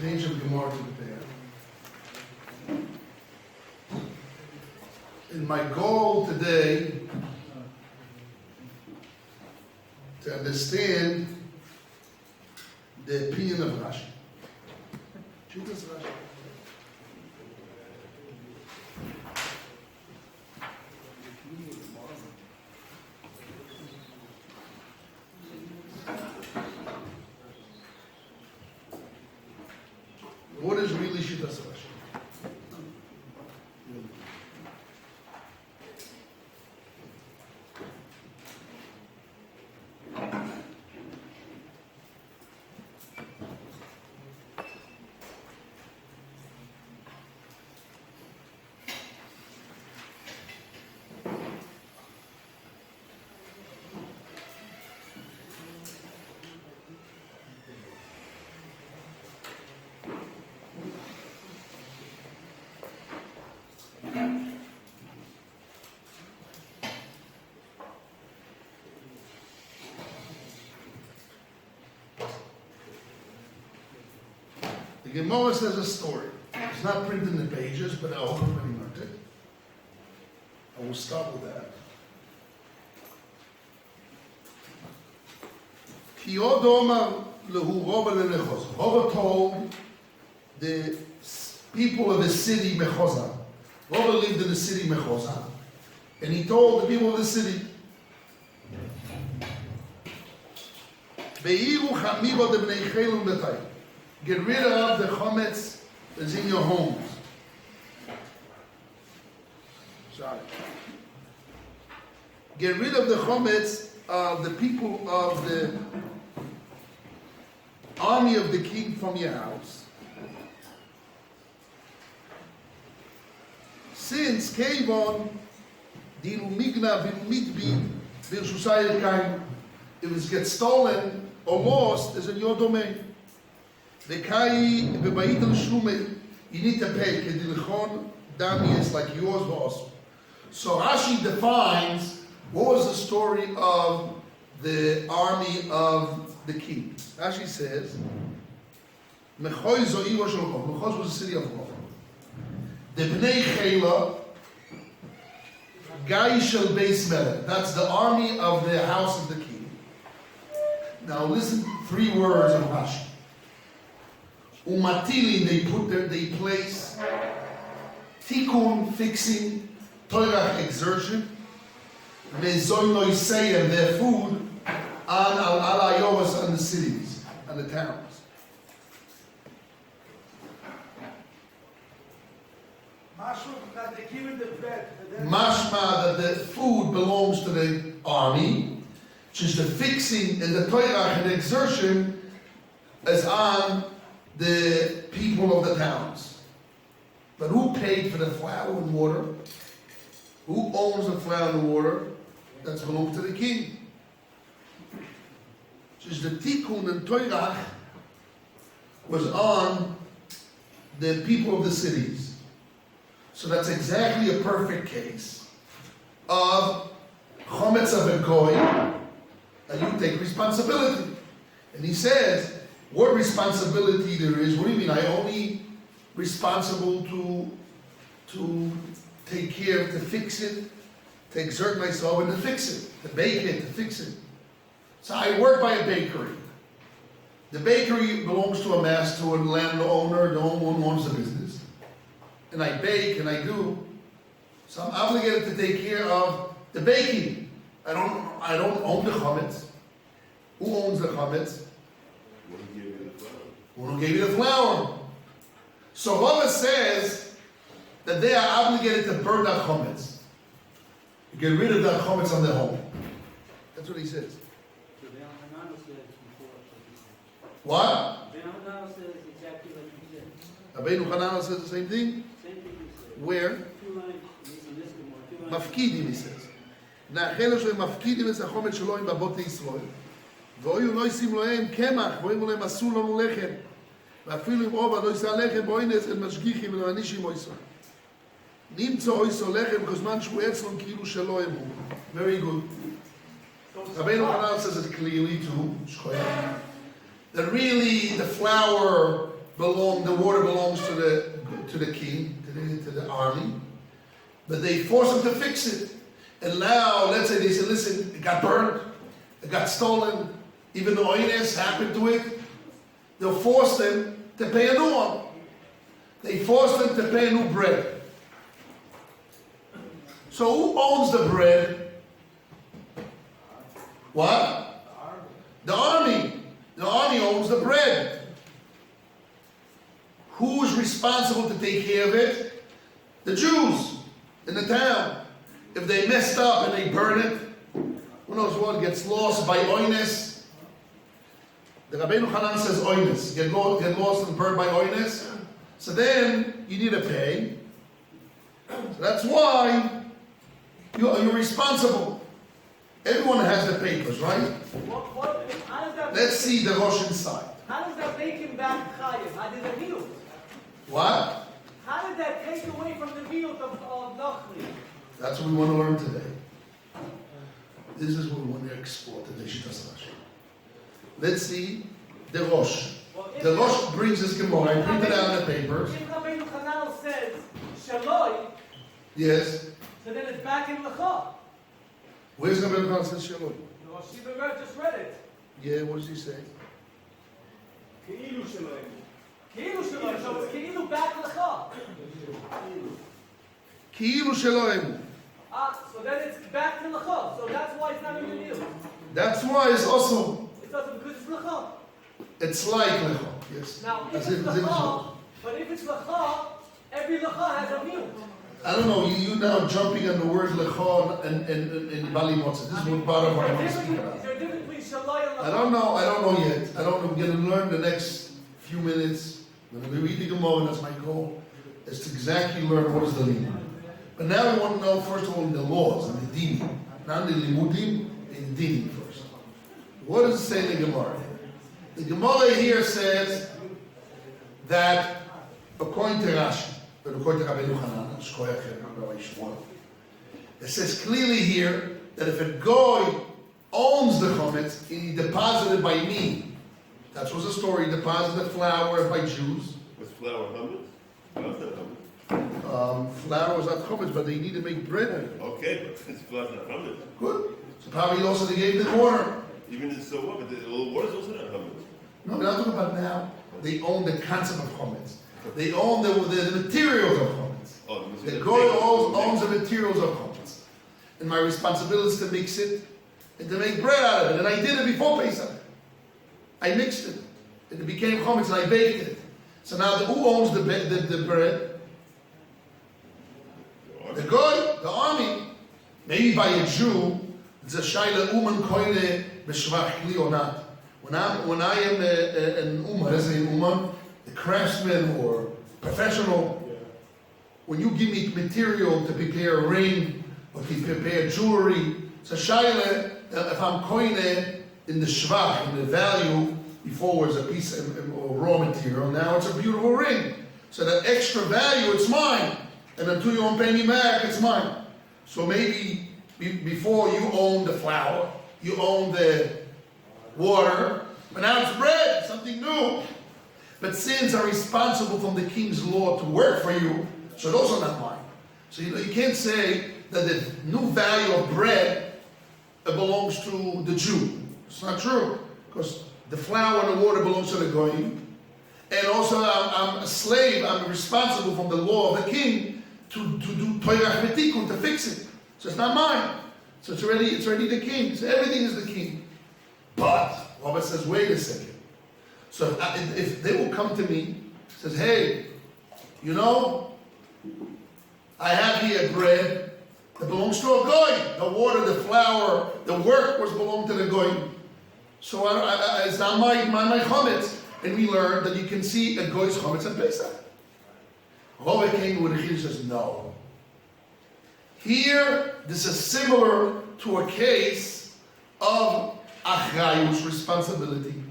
page of Gemara to prepare. And my goal today to understand the opinion of Rashi. Jesus Rashi. What is really Shittas Rashi? The Gemara says a story. It's not printed in the pages, but I hope everybody learned it. I will start with that. Rova told the people of the city Mechoza. Rova lived in the city Mechoza, and he told the people of the city, get rid of the chometz that's in your homes. Sorry. Get rid of the chometz of the people of the army of the king from your house. Since Kevon, Dilu Migna Vilu Mitbi, Virshusayel Kain, if it gets stolen or lost, is in your domain. The kai bebayit al shume, you need to pay. Kedilchon dami is like yours was. So Rashi defines what was the story of the army of the king. Rashi says, Mechoy zo ivo shel Chov. Mechoy was the city of Chov. The bnei Chela, Gai shel Beis Melech. That's the army of the house of the king. Now listen, 3 words of Rashi. Umatilin, they place tikkun, fixing, toirach, exertion, mezoinoiseyem, their food, on al-ayovas, on the cities, on the towns. Mashma, that the food belongs to the army, just the fixing and the toirach and the exertion is on the people of the towns. But who paid for the flour and water? Who owns the flour and water? That's belongs to the king. Just the tikkun and toirach was on the people of the cities. So that's exactly a perfect case of chometz of a goy, and you take responsibility. And he says, what responsibility there is? What do you mean? I only responsible to take care of, to fix it, to exert myself and to fix it, to bake it, to fix it. So I work by a bakery. The bakery belongs to a master, to a landowner. The owner owns the business, and I bake and I do. So I'm obligated to take care of the baking. I don't own the chometz. Who owns the chometz? Who gave you the flour? So Rava says that they are obligated to burn that chometz, get rid of that chometz on their home. That's what he says. What? Rabbeinu Hananel says the same thing. Where? Mafkidim, he says. Na'achelu shem mafkidim es hachometz shelo im babot Yisrael. ואויו לא ישים להם קמח, ואומרים להם עשו לנו לחם. ואפילו אם רוב לא יישא לחם, באוינס הם משגיחים ולמנישים אויסו. נמצא אויסו לחם בזמן שהוא אצלם כאילו שלא הם הוא. Very good. Rabbeinu Hananel says it clearly too, that really the flour the water belongs to the king, to the army, but they force him to fix it. And now, let's say they say, listen, it got burned, it got stolen, even the oines happened to it. They'll force them to pay a new one. They force them to pay a new bread. So who owns the bread? What? The army. The army owns the bread. Who is responsible to take care of it? The Jews in the town. If they messed up and they burn it, who knows what gets lost by oines? The Rabbeinu Hanan says oines. Get lost and burned by oines. So then you need to pay. So that's why you're responsible. Everyone has the papers, right? Let's see the Rosh inside. How does that make him back Chayiv? How did that heal? What? How did that take away from the field of Nachli? That's what we want to learn today. This is what we want to explore today. Let's see the Rosh. The Rosh brings this Gemara. I print it out on the papers. If Rabbeinu Hanal says Shaloi, yes. So then it's back in Lecha. Where's Rabbeinu Hanal says Shaloi? Yeshiva just read it. Yeah, what does he say? Keilu Shaloi. Keilu Shaloi. So it's Keilu back Lecha. Keilu Shaloi. So then it's back to Lecha. So that's why it's not even new. That's why it's also. It's also because it's Lecha. It's like Lecha, yes. Now, if it's Lecha, but if it's Lecha, every Lecha has a meal. I don't know, you now jumping on the word Lecha and Bali Motza. This is what part of our Is there a difference between Shaloi and Lecha? I don't know yet. I don't know. We're going to learn the next few minutes. We're going to be reading Gemara, and that's my goal, is to exactly learn what is the limud. But now we want to know, first of all, the laws and the dinim. Not the limudim, and the dinim first. What does it say in the Gemara? The Gemara here says that, according to Rashi, but according to Rabbeinu Hanan, it says clearly here that if a goy owns the chometz, he deposited by me. That was the story. He deposited flour by Jews. Was flour hummus? How's that hummus? Flour was not chometz, but they need to make bread. Okay, but it's flour not hummus. Good. So probably also they gave the water. Even if so what? But the water is also not hummus. No, we're not talking about now. They own the concept of chometz. They own the materials of chometz. Oh, the goy owns the materials of chometz. And my responsibility is to mix it and to make bread out of it. And I did it before Pesach. I mixed it. And it became chometz and I baked it. So now who owns the bread? The goy, the army. Maybe by a Jew, it's a shaila uman koine b'shvach kli or not. When I am an uman, let's say uman, a craftsman or professional, when you give me material to prepare a ring or to prepare jewelry, so shaila, if I'm koine in the shvach, in the value, before was a piece of raw material, now it's a beautiful ring. So that extra value, it's mine. And until you don't pay me back, it's mine. So maybe before you own the flour, you own the water, but now it's bread, something new. But sins are responsible from the king's law to work for you, so those are not mine. So you can't say that the new value of bread belongs to the Jew. It's not true, because the flour and the water belongs to the goyim. And also I'm a slave, I'm responsible from the law of the king to do toirach betikun, to fix it. So it's not mine. So it's already the king. So everything is the king. But Rabbi says, wait a second. So if they will come to me, says, hey, you know, I have here bread that belongs to a goy. The water, the flour, the work was belong to the goy. So it's not my chometz. And we learned that you can see a goy's chometz and Pesach. Rabbi came with a chiddush says, no. Here, this is similar to a case of achrayus, responsibility.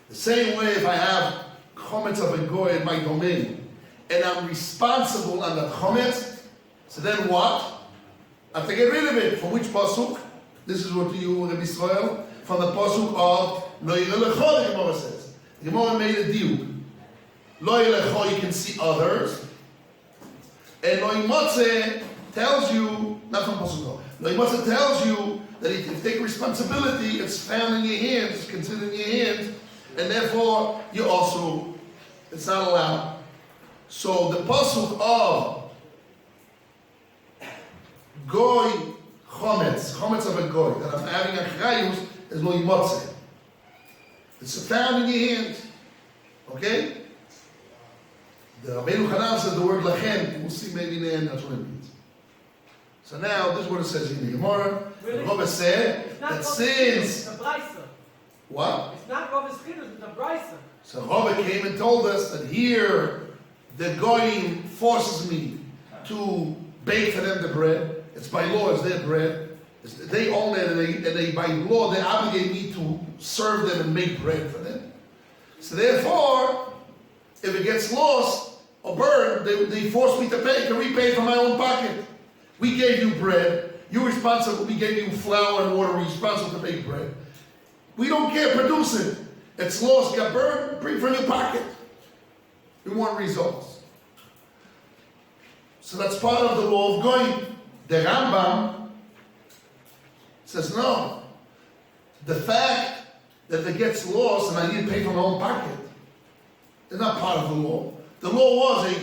The same way, if I have chometz of a goy in my domain, and I'm responsible on the chometz, so then what? I have to get rid of it. From which pasuk? This is what you, Rabbi Israel, from the pasuk of Lo Yireh Lecha, the Gemara says. The Gemara made a deal. Lo yelecho, you can see others. And lo yimotze tells you, not from Pasuk, lo yimotze tells you that if you take responsibility, it's found in your hands, it's considered in your hands, and therefore you also, it's not allowed. So the pasuk of goy chometz of a goy, that I'm having a chayus, is lo yimotze. It's found in your hands. Okay? The Rabbeinu Hanan said the word lachen. We'll see maybe in the end that's what it means. So now, this is what it says in the Gemara. The Rabbi said that since... What? It's not Rabbi's Chiddush, it's a Brisa. So Rabbi came and told us that here, the Goyim forces me to bake for them the bread. It's by law, it's their bread. They own it, and they by law, they obligate me to serve them and make bread for them. So therefore, if it gets lost or burned, they force me to pay, to repay from my own pocket. We gave you bread. You're responsible. We gave you flour and water. We're responsible to make bread. We don't care. Produce it. It's lost, got burned. Bring from your pocket. We want results. So that's part of the law of going. The Rambam says no. The fact that it gets lost and I need to pay from my own pocket is not part of the law. The law was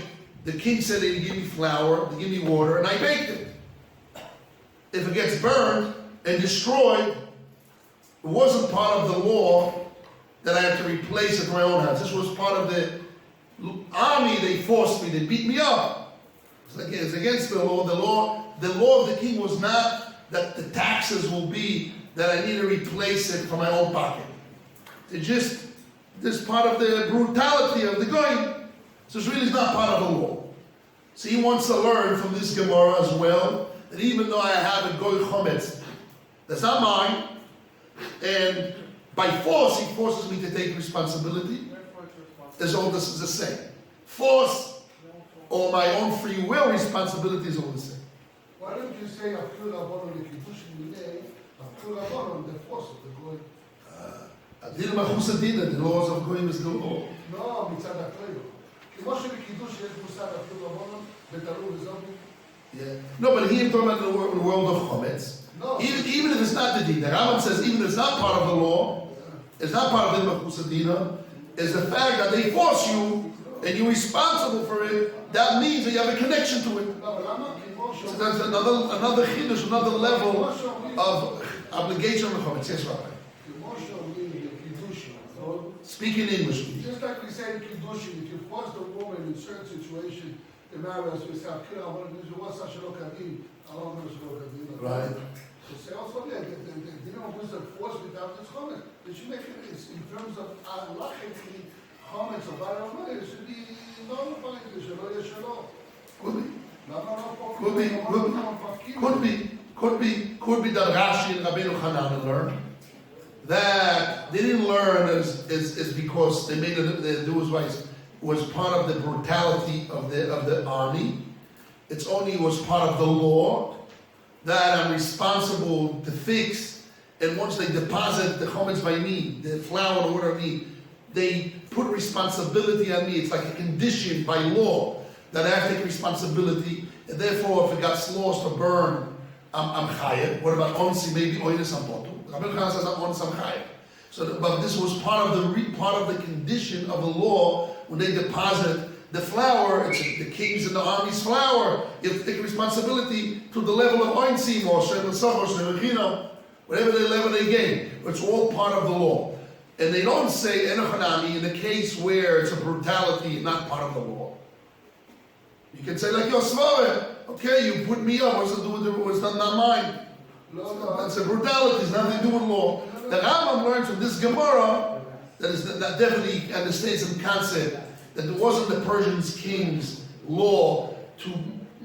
the king said they'd give me flour, they give me water, and I baked it. If it gets burned and destroyed, it wasn't part of the law that I had to replace it in my own house. This was part of the army. They forced me, they beat me up. It's against the law. The law of the king was not that the taxes will be that I need to replace it from my own pocket. It's just this part of the brutality of the going. So it's really not part of the law. So he wants to learn from this Gemara as well, that even though I have a goy chometz, that's not mine, and by force he forces me to take responsibility. As all this is the same. Force or my own free will responsibility is all the same. Why don't you say Afkul Rabbanon if you push me today, Afkul Rabbanon, the force of the goy? Adil machus adina, the laws of goyim is the law. No, מצד הכללו. כמו שבקידוש יש מושג אפילו רבונון, בתלוי וזובי. Yeah. No, but here talking about the world of chometz. No. Even if it's not the din, the Rambam says even if it's not part of the law, it's not part of the machus adina, is the fact that they force you and you're responsible for it. That means that you have a connection to it. So that's another chiddush, another level of obligation on the chometz. Yes, Rabbi. Speak in English, please. Just like we say in Kiddushin, if you force the woman in a certain situation to marry us, we say, right. So say also that the dinner of wisdom forced without its chomet. They should make it in terms of lachically chomets or money. It should be nullified. It should be shalom. Could be that Rashi and Rabbeinu Hanan learned. That they didn't learn is because they made it. Was part of the brutality of the army. It's only was part of the law that I'm responsible to fix. And once they deposit the chometz by me, the flour and water on me, they put responsibility on me. It's like a condition by law that I have to take responsibility. And therefore, if it got lost or burned, I'm chayav. What about onsi? Maybe oines ampotu. Rabbi Khan says I'm onsi chayav. So, but this was part of the condition of the law when they deposit the flour. It's the king's and the army's flour. You have to take responsibility to the level of oinsim or whatever the level they gain. It's all part of the law. And they don't say enochanami in the case where it's a brutality, not part of the law. You can say like Yosvara, okay, you put me up. What's it do with it? It's not mine. No. That's a brutality. It's nothing to do with law. The Rambam learns from this Gemara that definitely understands some concept that there wasn't the Persian king's law to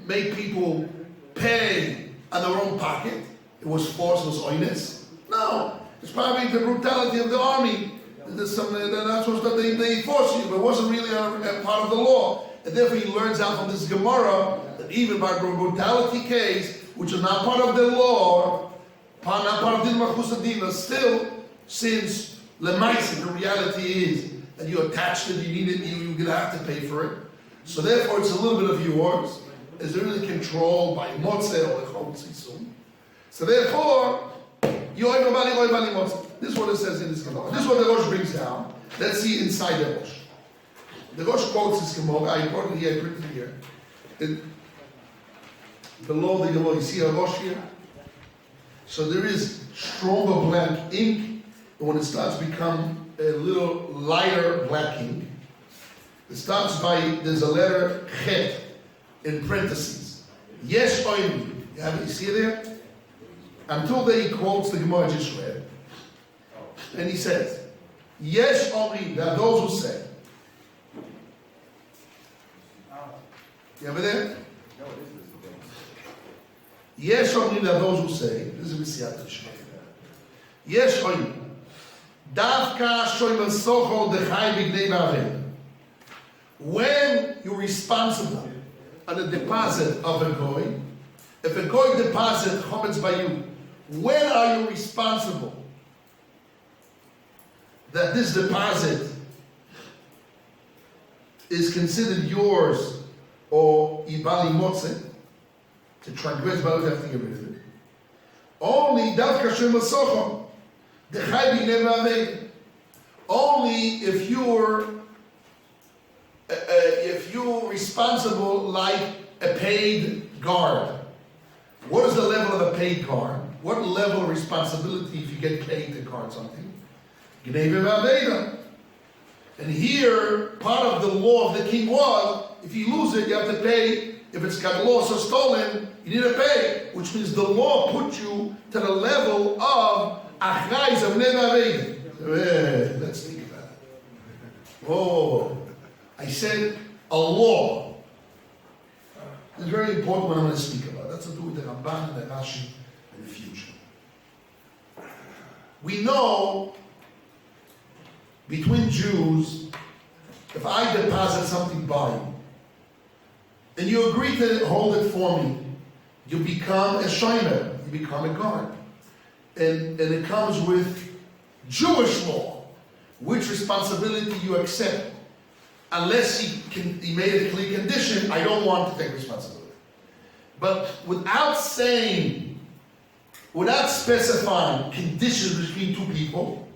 make people pay on their own pocket. It was force, it was oinus. No, it's probably the brutality of the army. There's some that's what they force you, but it wasn't really a part of the law. And therefore he learns out from this Gemara that even by brutality case, which is not part of the law, not part of the Machus Adina, still, since Lemaisa, the reality is and you attached it, you need it, you're going to have to pay for it. So therefore, it's a little bit of yours. It's really controlled by Botzer or Goldstein. So therefore, you owe nobody Botzer. This is what it says in this Gemara. This is what the Rosh brings down. Let's see inside the Rosh. The Rosh quotes this Gemara. I quoted it here, I printed it here. Below the Gemara, you see a Rosh here? So there is stronger black ink, and when it starts to become a little lighter black ink, it starts by, there's a letter Chet in parentheses. Yesh oimri. You see it there? Until there he quotes the Gemara I just read. And he says, Yesh oimri, there are those who say. You have it there? Yesh oimri, there are those who say, this is Messiah Tishma. Yesh oimri. Davka shoyman socho dechai b'gnei ba'avim. When you're responsible on a deposit of a goy, if a goy deposit chometz by you, when are you responsible that this deposit is considered yours or ibali motze, to transgress by you have to get rid of it? Only davka shemasochom dechai b'gnei ba'avei. Only if you're responsible like a paid guard. What is the level of a paid guard? What level of responsibility if you get paid to guard something? And here, part of the law of the king was, if you lose it, you have to pay. If it's got lost or stolen, you need to pay. Which means the law put you to the level of achrayz of nevaveda. Let's think about it. Whoa. I said a law. It's very important what I'm going to speak about. That's to do with the Ramban and the Rashi in the future. We know between Jews, if I deposit something by you, and you agree to hold it for me, you become a shomer, you become a guard. And it comes with Jewish law, which responsibility you accept. Unless he made a clear condition, I don't want to take responsibility. But without specifying conditions between two people,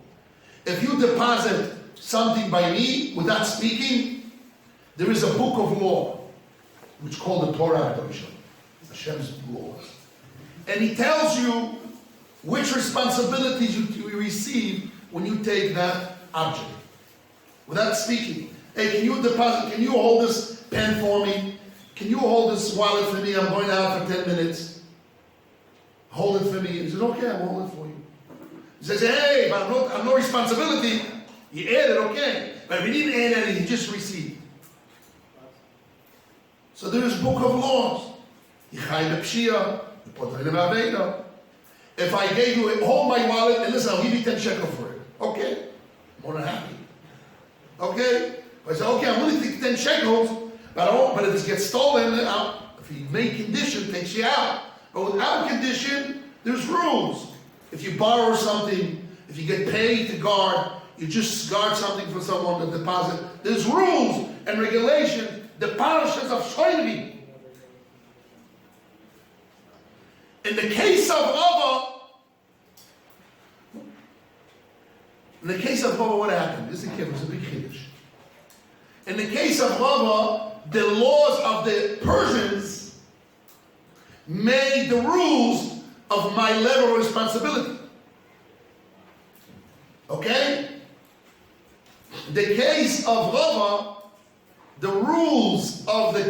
if you deposit something by me without speaking, there is a book of law, which is called the Torah Hashem's laws. And he tells you which responsibilities you receive when you take that object without speaking. Hey, can you hold this pen for me? Can you hold this wallet for me? I'm going out for 10 minutes. Hold it for me. He says, okay, I'll hold it for you. He says, hey, but I'm no responsibility. You added, okay. But if you didn't add anything, you just received. So there is a book of laws. If I gave you, hold my wallet, and listen, I'll give you 10 shekel for it. Okay. More than happy. Okay. I say, okay, I'm willing to take 10 shekels, but if it gets stolen, if you make condition, takes you out. But without condition, there's rules. If you borrow something, if you get paid to guard, you just guard something for someone to deposit. There's rules and regulations, the parashas of shoyri. In the case of Rava, what happened? This is a big chiddush. In the case of Rava, the laws of the Persians made the rules of my level of responsibility. Okay? In the case of Rava, the rules of the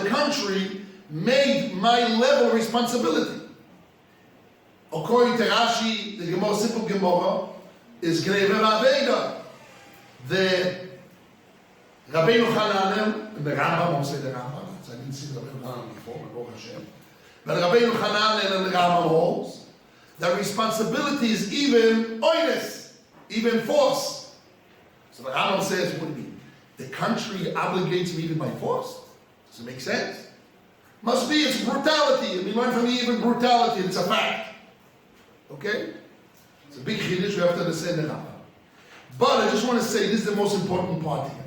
country made my level of responsibility. According to Rashi, the Gemara, simple Gemara, is Gnei V'Aveda. The Rabbeinu Hanan, and the Rambam, won't say the Rambam, I didn't see the Rabbeinu Hanan before, Baruch Hashem. But Rabbeinu Hanan and the Rambam holds that responsibility is even oinus, even force. So the Rambam says, what do you mean? The country obligates me even by force? Does it make sense? Must be, it's brutality. And we learn from even brutality, it's a fact. Okay? It's a big chiddush, we have to understand the Rambam. But I just want to say, this is the most important part here.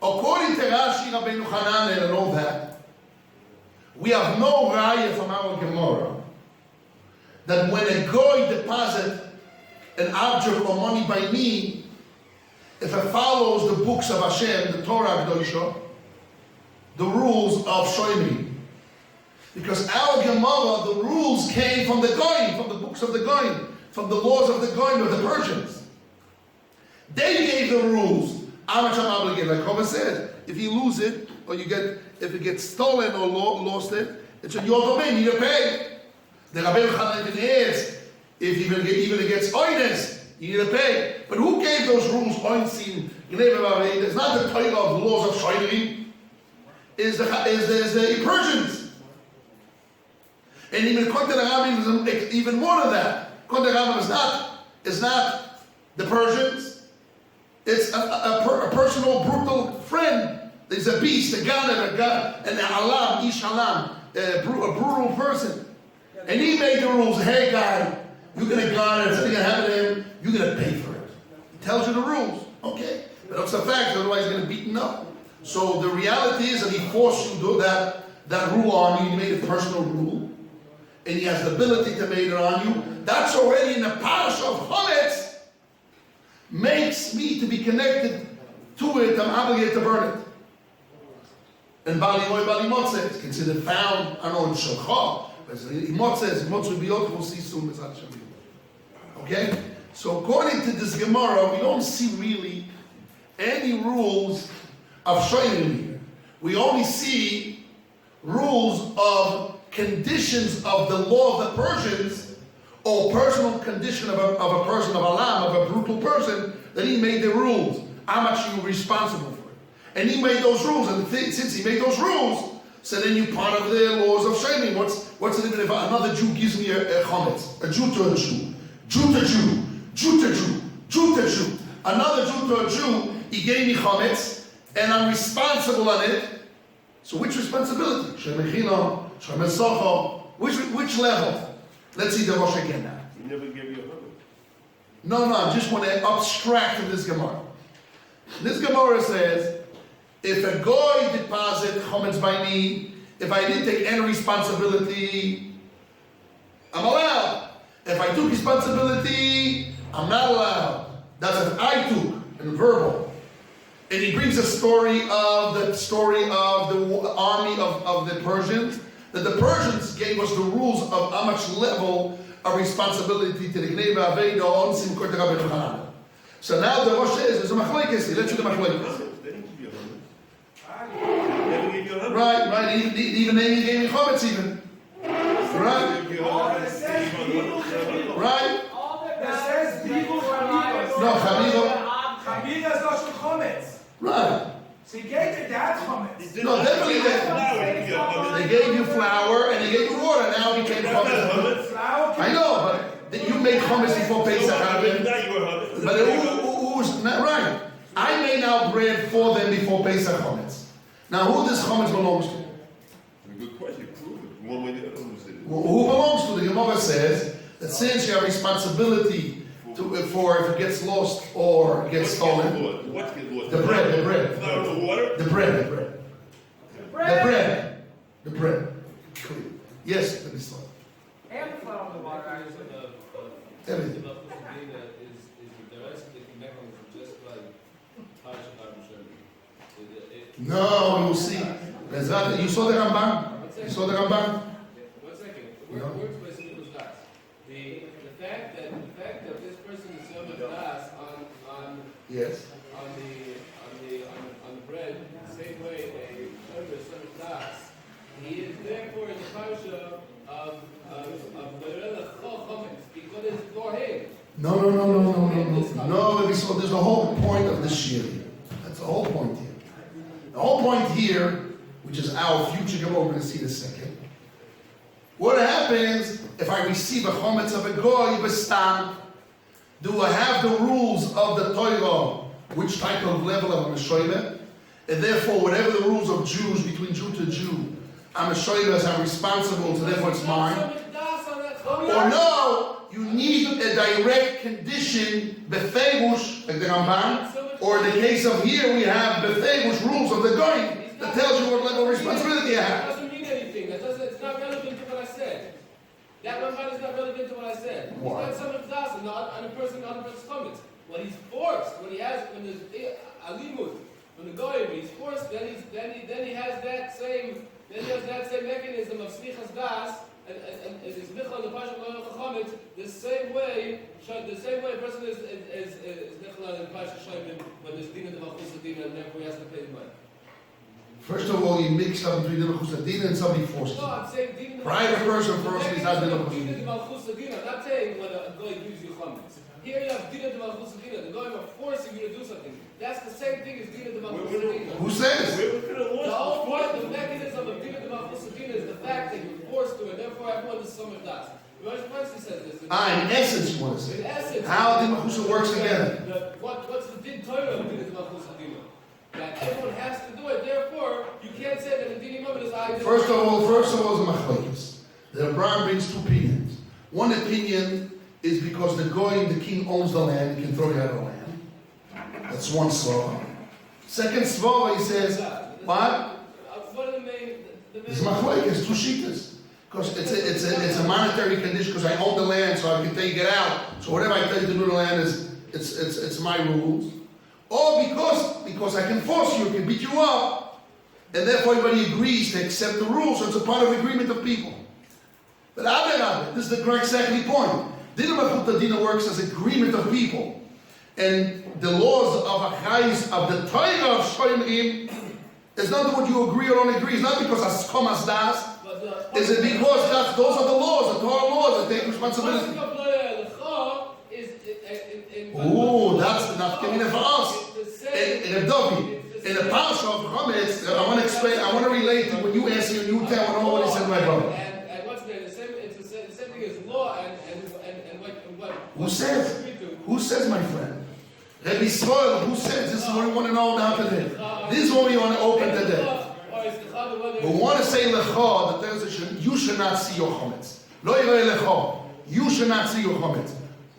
According to Rashi, Rabbeinu Hanan, and all that, we have no raya from our Gemara that when a goy deposit an object or money by me, if it follows the books of Hashem, the Torah Kedosha, the rules of Shoimri. Because our Gemara, the rules came from the Goyim, from the books of the Goyim, from the laws of the Goyim, of the Persians. They gave the rules. How much I'm obligated? Like Chova said, if you lose it, or if it gets stolen or lost it, it's in your domain, you need to pay. The Rabbi Yochanan even adds, if even it gets oines, you need to pay. But who gave those rules? Oinsin, it's not the Torah of the laws of Shoimri. Is the Persians. And even according to the Rabbi, is even more than that. According to the Rabbi, is not the Persians. It's a personal, brutal friend. There's a beast, a ganem, an alam, ish alam, a brutal person. And he made the rules. Hey, guy, you're going to guard it. Something going to happen to him. You're going to pay for it. He tells you the rules. Okay. But it's a fact. Otherwise, he's going to beat him up. So the reality is that he forced you to do that rule on you. He made a personal rule. And he has the ability to make it on you. That's already in the parish of Chometz. Makes me to be connected to it. I'm obligated to burn it. And Bali Motze, it's considered found, I don't know, in Shulchan. Motze biyot, we'll see soon. Okay? So according to this Gemara, we don't see really any rules of Shoimim here. We only see rules of conditions of the law of the Persians, or personal condition of a person, of Alam, of a brutal person, that he made the rules. How much you were responsible for it. And he made those rules, and since he made those rules, so then you're part of the laws of Shoimim. What's the limit if another Jew gives me a chometz? A Jew to a Jew. Jew to Jew. Jew to Jew. Jew to Jew. Another Jew to a Jew, he gave me chometz, and I'm responsible on it. So which responsibility? Shemechino, Shemesocho, which level? Let's see the Rosh again now. He never gave you a hundred. No, I just want to abstract from this Gemara. This Gemara says, if a goy deposit chometz by me, if I didn't take any responsibility, I'm allowed. If I took responsibility, I'm not allowed. That's if I took, in verbal. And he brings a story of the army of the Persians, that the Persians gave us the rules of how much level of responsibility to the Gneva Aveda on Simchot Rabbi Yochanan. So now the Rosh says, there's a machlekes. Let's do the machlekes. They didn't give you a hundred. Never gave you a hundred. Right. Even they gave me chometz even. Right. Right. It says Biyun Chaviva. No, Chaviva. Chaviva is not chometz. Right. So he gave your dad chometz. No, definitely they gave you flour and they gave you water. Now it became chometz. I know, but you make chometz before Pesach. But who was not right? I made out bread for them before Pesach chometz. Now who this chometz belongs to? Good question. Prove it. One way or the other. Who belongs to? The Gemara says that since you have responsibility for if it gets lost or gets stolen. What gets lost? The bread. Flour and the water? The bread. Yes, let me start. And the flour and the water. Everything. No, you see. You saw the Ramban? You saw the Ramban? 1 second. Words by Simchas Das. The fact that this person is Simchas Das on Yes. on the bread, the same way a Shomer is Simchas Das, he is therefore in the parsha of Chometz because it's for him. No, so there's the whole point of the Shiur. That's the whole point here. The whole point here, which is our future Gemara, we're going to see in a second. What happens if I receive a chometz of a goy b'stam? Do I have the rules of the Torah, which type of level of a meshoyme? And therefore, whatever the rules of Jews between Jew to Jew, I'm a shoyme, I'm responsible, so therefore it's mine. Or no, you need a direct condition, befegush, like the Ramban, or in the case of here, we have befegush rules of the Goyim that tells you what level of responsibility you That have. doesn't mean anything. It's not relevant to what I said. That Ramban is not relevant to what I said. Why? He's got some of das on a person's comments. When he's forced, when there's alimut, when the goyim he's forced, then he has that same mechanism of slichas das and is nichal the pasha chametz the same way a person is nichal the pasha shayim when there's din of malchus din and therefore he has to pay the money. First of all, you mix up between the Malchus Adina and somebody forced No, you. I'm saying din Private person forced is not din of din Malchus. malchus din. I'm not saying when a goy gives you chametz. Here you have din of malchus din. The goyim are forcing you to do something. That's the same thing as din of malchus din. Who says? Where could have The whole lost point, the mechanism of din of malchus din is the fact that you're forced to, and therefore everyone is some of das. Rosh says this. In essence, you want to say. In essence, How the Malchus works together. What's the din Torah of din of malchus din? That everyone has to do it. Therefore, you can't say that the din imam is I. First of all, is a machlokes. The Rabbi brings two opinions. One opinion is because the Goyim, the king, owns the land, he can throw you out of the land. That's one svara. Second svara, he says, what? What are the main? It's machlokes, two shittas. Because it's a monetary condition, because I own the land, so I can take it out. So whatever I tell you to do to the land it's my rules. Or because I can force you, I can beat you up, and therefore everybody agrees to accept the rules, so it's a part of the agreement of people. But this is the correct second point. Dina Malchut Dina works as agreement of people. And the laws of Achayis, of the Torah of Shoimrim, is not what you agree or don't agree. It's not because Askom Asdas. Is it because those are the laws, the Torah laws that take responsibility? Oh, that's the nafkamina for us. In a doggy, in a parsha of Chometz, I want to explain. I want to relate to when you answer your new tell and all what he said, my brother. And what's there? It's the same thing as law and what? Who says? Who says, my friend? Rabbi Yisrael, who says? This is what we want to know now today. This is what we want to open today. We want to say lecha that there's you should not see your chometz. Lo yirei lecha. You should not see your chometz.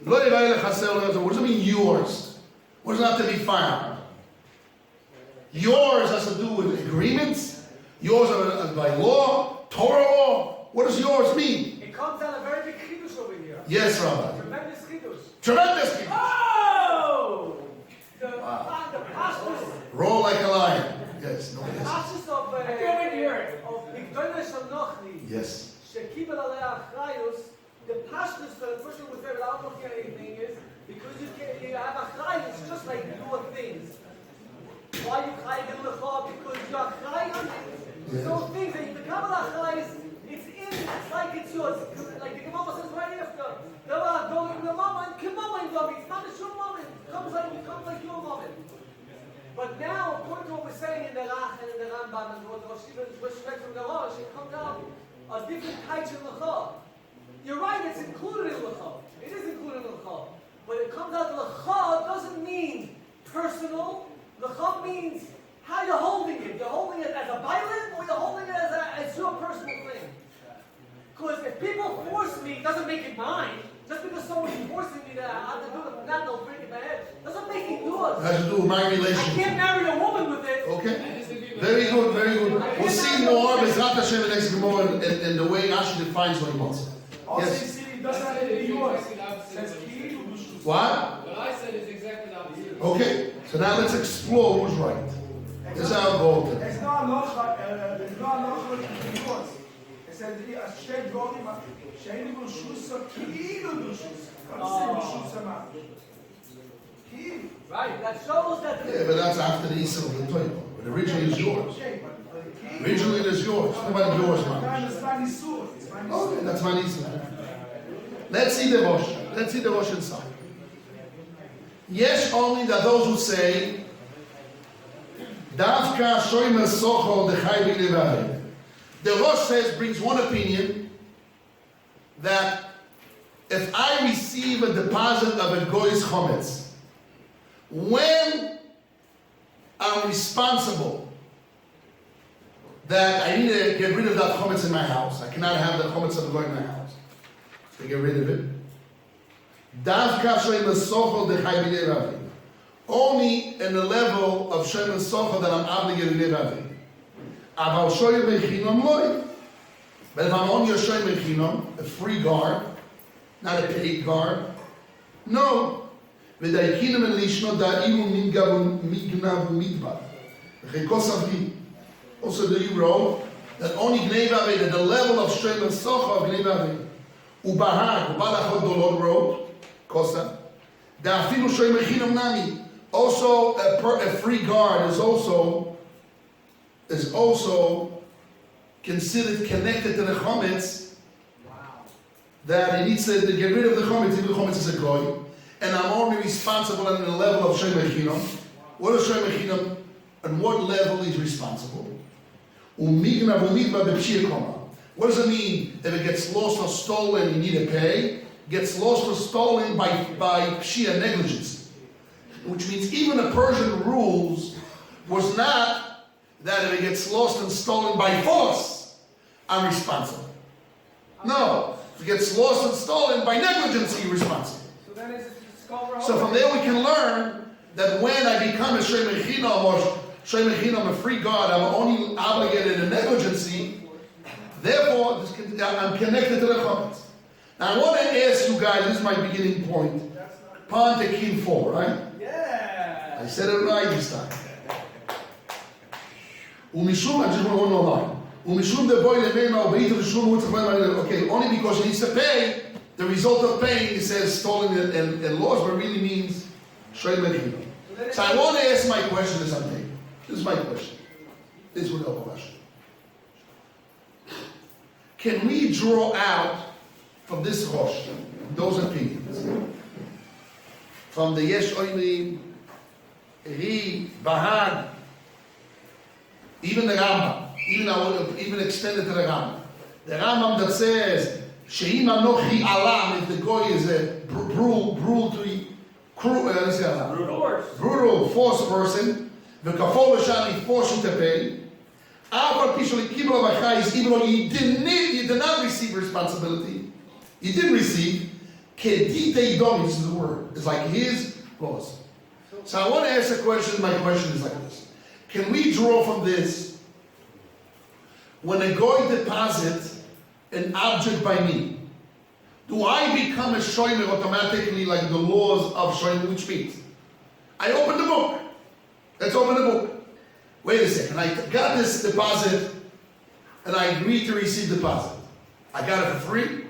Lo yirei lechaser lo yirei. What does it mean yours? What does it have to be found? Yours has to do with agreements. Yours are by law, Torah law. What does yours mean? It comes out a very big chidush over here. Yes, Rabbi. Tremendous chidush. Tremendous chidush. Oh! The pastors. Roll like a lion. Yes. No, The yes. pastors of Bigdolah Shanochli. Yes. Shekibel Alei Achrayus. The pastors for the person who was there without looking at anything is because you have Achrayus just like your things. Why you cry in the Chor? Because you are crying on it. So things that you become an Achrayus, it's like it's yours. Like the Gemara says right after. There are going the moment, come on, it's not a short moment. It comes like your moment. But now, according to what we're saying in the Rach and in the Rambam and what Rosh read from the Rosh, it comes out a different type of Lecha. You're right, it's included in Lecha. It is included in Lecha. But it comes out Lecha doesn't mean personal. Lecha means how you're holding it. You're holding it as a violent or you're holding it as your personal thing. Because if people force me, it doesn't make it mine. Just because someone's forcing me to have to do it, not they'll break it in my head, doesn't make it yours. It has to do with my I relationship. can't marry a woman with it. Okay. Very good, very good. We'll see more Bezrat Hashem in next Gemara and the way Rashi defines what he wants. Also, Yes. you see, it doesn't have to be yours. Says he. What? What I said is exactly the opposite. Okay. So now let's explore who's right. This is our goal today. There's no halacha with yours. It says a shed body, she'en b'shusa ki'ilu b'shusa. What does it say b'shusa ma? Ki'ilu. Right, that shows that. Yeah, but that's after the Easter of the Torah. But originally it's yours. Okay, but ki'ilu. Originally it is yours. What about yours, man? It's my nisur. It's my nisur. Okay, that's my Easter. Let's see the Rosh. Let's see the Rosh inside. Yes, only that those who say Davka shoymer socho dechai b'levarim. The Rosh brings one opinion that if I receive a deposit of a goy's chometz, when I'm responsible that I need to get rid of that chometz in my house, I cannot have the chometz of the goy in my house. To get rid of it, Davka Shem Sochel de Chai B'nei Ravi. Only in the level of Shem Sochel that I'm obligated to Ravi. Aval Shoyer Bechinom Loi. But if I'm only a Shoyer Bechinom, a free guard, not a paid guard, no. V'daikinim en lishno da'imu mignav midbar. V'chekos. Also, the you wrote that only Gnei Ravi, at the level of Shem Sochel of Gnei Ravi. Ubahag, Balachot Dolod wrote, Kosa, Da'afilu Shoyer Bechinom Nami. Also, a free guard is also considered connected to the chometz. Wow. That he needs to get rid of the chometz. If the chometz is a goy, and I'm only responsible on the level of Shoyer Bechinom. What is Shoyer Bechinom? On what level he's responsible? Umigna v'umidba b'pshir koma. What does it mean? If it gets lost or stolen, you need to pay. Gets lost or stolen by pshia, negligence. Which means even the Persian rules was not that if it gets lost and stolen by force, I'm responsible. No. If it gets lost and stolen by negligence, you're responsible. So then it's called. So from there we can learn that when I become a Shoyer Bechinom or Shoyer Bechinom, a free guard, I'm only obligated in negligency. Therefore, I'm connected to the chometz. Now I want to ask you guys, this is my beginning point. Pon Tekin 4, right? Yeah. I said it right this time. Umishum, I just want one more line. Umishum de boy levema obeit v'shum utzach. Okay, only because he needs to pay. The result of paying, it says stolen and lost, but really means Shoyer Bechinom. So I want to ask my question to something. This is my question. This would help us. Can we draw out from this Rosh, those opinions, from the Yesh Oimrim, Ri, Bahag, even the Rambam, even extended to the Rambam. The Rambam that says, She'im anochi alam, if the goy is a brutal, forced person, the kafol shani forced him to pay. Even though you did not receive responsibility, you did receive. This is the word. It's like his loss. So I want to ask a question. My question is like this: can we draw from this? When a goy deposits an object by me, do I become a shomer automatically, like the laws of shomer, which means I open the book. Let's open the book. Wait a second, I got this deposit and I agreed to receive deposit. I got it for free.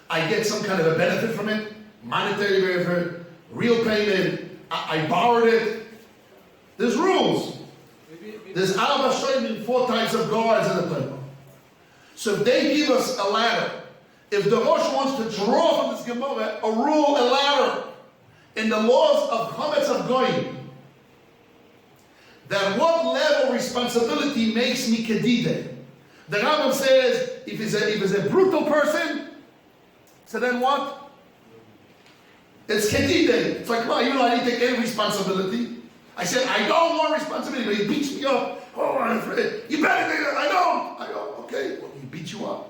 I get some kind of a benefit from it, monetary benefit, real payment. I borrowed it. There's rules. There's 4 types of guards in the Talmud. So if they give us a ladder, if the Rosh wants to draw from this Gemara a rule, a ladder, in the laws of Chometz of Goyim, that what level responsibility makes me kedide. The Rambam says, if he's a brutal person, so then what? It's kedide. It's like, well, I need to take any responsibility. I said, I don't want responsibility, but he beats me up. Oh, I'm afraid. You better take it. I don't. Okay, well, he beats you up.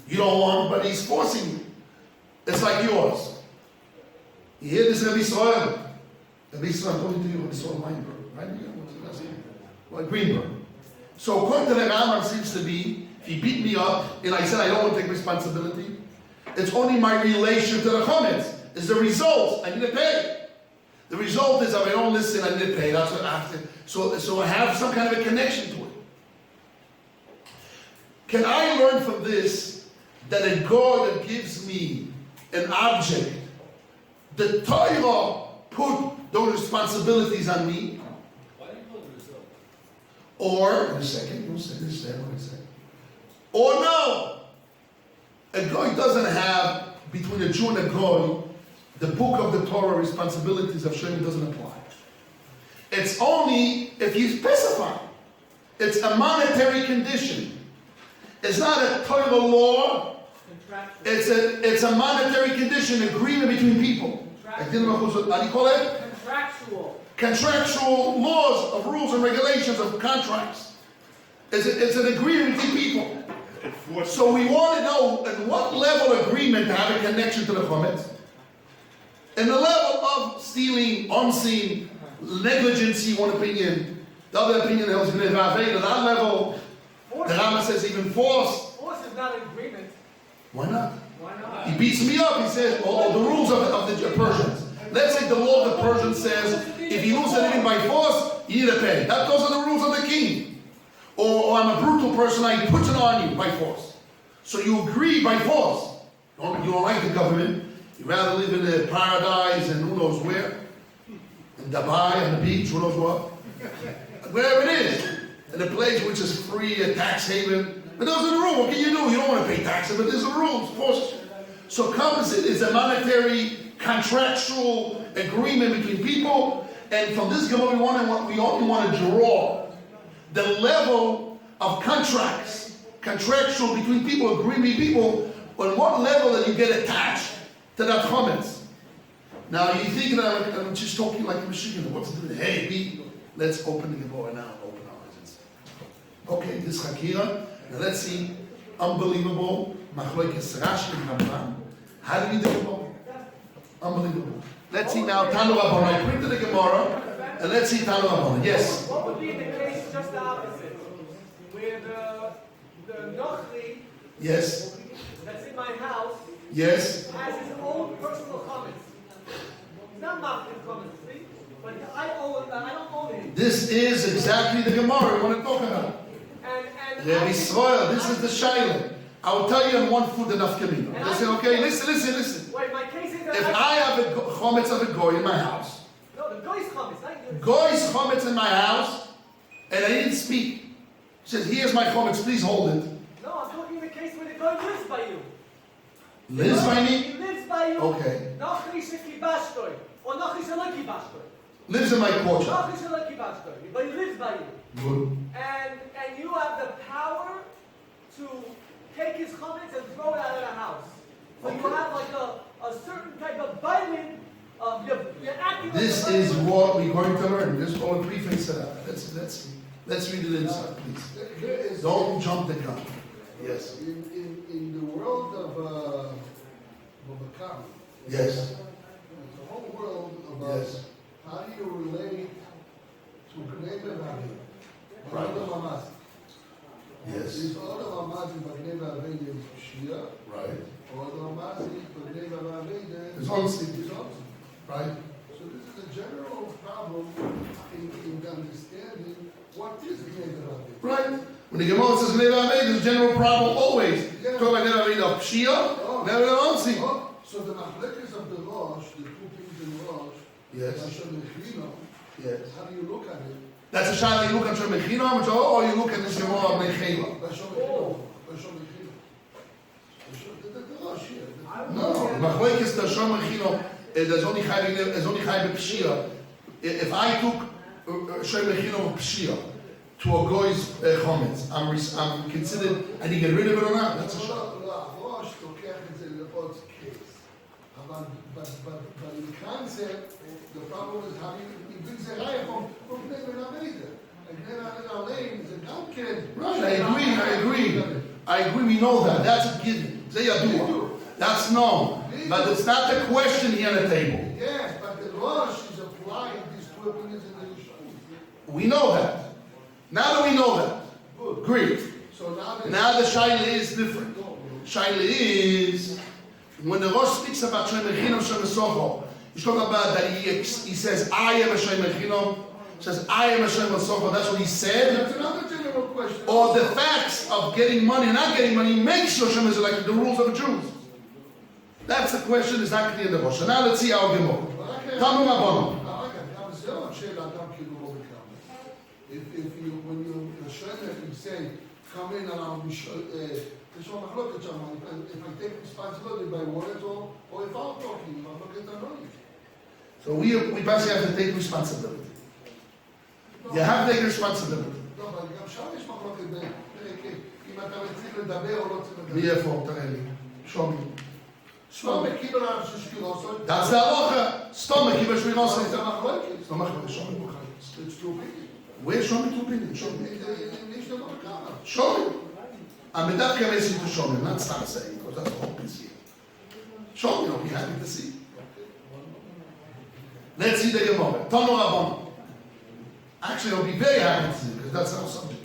You don't want, but he's forcing you. It's like yours. You hear this, Rabbi Yisrael? Rabbi Yisrael, I'm talking to you, Rabbi Yisrael Weinberg, right? Well, Greenberg. So according to the Rambam, seems to be, if he beat me up and I said I don't want to take responsibility, it's only my relation to the chometz. It's the result. I need to pay. The result is if I don't listen, I need to pay. That's what I have to. So I have some kind of a connection to it. Can I learn from this that a God that gives me an object, the Torah put those responsibilities on me? Or, in a second, you'll understand what I say. Or no, a goy doesn't have, between a Jew and a goy, the book of the Torah responsibilities of Shem doesn't apply. It's only if he's specified. It's a monetary condition. It's not a Torah law. It's a monetary condition, agreement between people. How do you call it? Contractual laws of rules and regulations of contracts. It's an agreement between people. So we want to know at what level agreement to have a connection to the chometz. And the level of stealing, unseen, negligency, one opinion, the other opinion is going to evade. At that level, the Rama says even force. Force is not an agreement. Why not? Why not? He beats me up. He says, the rules of the Persians. Let's say the law of the Persians says, if you lose anything by force, you need to pay. Those are the rules of the king. Or I'm a brutal person, I put it on you by force. So you agree by force. You don't like the government. You'd rather live in a paradise and who knows where. In Dubai, on the beach, who knows what. Wherever it is. In a place which is free, a tax haven. But those are the rules. What can you do? You don't want to pay taxes, but there's the rules, of course. So composite is a monetary, contractual agreement between people. And from this Gemara, we only want to draw the level of contractual between people, agreement between people, on what level that you get attached to that comments. Now you think that I'm just talking like a machine. What's doing? Hey, let's open the Gemara now. Open our eyes. Okay, this Hakira. Now let's see. Unbelievable. Machlokes Rashi and Ramban. How do we do Gemara? Unbelievable. Let's see now. Tanu Rabban. I printed the Gemara, and let's see Tanu Rabban. Yes. What would be the case just the opposite, where the Nochri Yes. that's in my house Yes. has his own personal comments. He's not marketing comments, see? But I don't own him. This is exactly the Gemara we want to talk about. And Rabbi Israel, this is the Shiloh. I will tell you on one foot enough Kamina. Listen, okay? Listen. Wait, my case is that If I have a chometz of a goy in my house, no, the guy's comments, not yours. goy's chometz in my house, and I didn't speak. He says, here's my chometz, please hold it. No, I'm talking the case where the guy lives by you. Lives by me? He lives by you. Okay. Nochri shekibashtoi, or nochri shelokibashtoi. Lives in my courtyard. Nochri shelokibashtoi, but he lives by you. Good. And you have the power to take his comments and throw it out of the house. So you have like a certain type of binding of you're acting. This like is what we're going to learn. This is all a prefix to that. Let's read it inside, please. Don't jump the gun. Yes. In the world of Babakam, Yes. there's a whole world about Yes. how do you relate to Bnei Bavim. Right. Yes. There's all of Amazim Bnei Bavim is Shia, Right. or the Amazim Bnei Bavim It's honesty. is also. Right. So this is a general problem in understanding what is Bnei Bavim. Right. When the Gemara says Neva Aved, there's a general problem always. Yeah. Talk about Neva Aved of Shia, Neva Aved. Oh, so the machlekes of the Rosh, the two things in Rosh, Yes. Hashem Mechino, Yes. how do you look at it? That's a shot you look at Shem Mechina, or you look at the Gemara of Mechela. Hashem Mechino, Hashem Mechino. The Rosh here. No, Machlekes the Shem Mechina, there's only Chai B'Pshia. If I took Shem Mechina of Pshia to a goy's chometz, I'm considered, I need to get rid of it or not? That's a shot. Rosh לוקח את זה לעוד case. But in concept, the problem is how you bring the right from Bnei Bavim. And Bnei Bavim is a גם כן. Right, I agree, we know that. That's a given. They are That's known. But it's not the question here on the table. Yes, but the Rosh is applying these two opinions in the Yeshivah. We know that. Now that we know that. Good. Great. So Now the Shaila is different. Shaila is, when the Rosh speaks about Shem Echinam, Shem Esocho, he's talking about that he says, I am a Shem Echinam, says, I am a Shem Esocho, that's what he said. that's another general question. Or the facts of getting money and not getting money makes Hashem is like the rules of the Jews. That's the question, it's not clear in the Rosh. Now let's see our Gemara. Tamu Rabbanon. If when you say, come in and I'll be sure, if I take responsibility by word or if I'm talking, I'm not getting annoyed. So we basically have to take responsibility. You have to take responsibility. לא, אבל גם שם יש מחלוקת אם אתה צריך לדבר או לא צריך לדבר. מאיפה? תראה לי. Show me. סתום קיבל על ששקירוסות. That's the halacha. Stomach, you wish we don't say זה that. מחלוקת. Stomach, show me. It's too big. Where show me two opinions? Show me. יש דבר כמה. Show me. I'm not going to to show me. I'm not start saying because that's the whole piece here. Show me. I'll be happy to see. Let's see the Gemara. Tanu Rabbanon. Actually, I'll be very happy to see because that's our subject.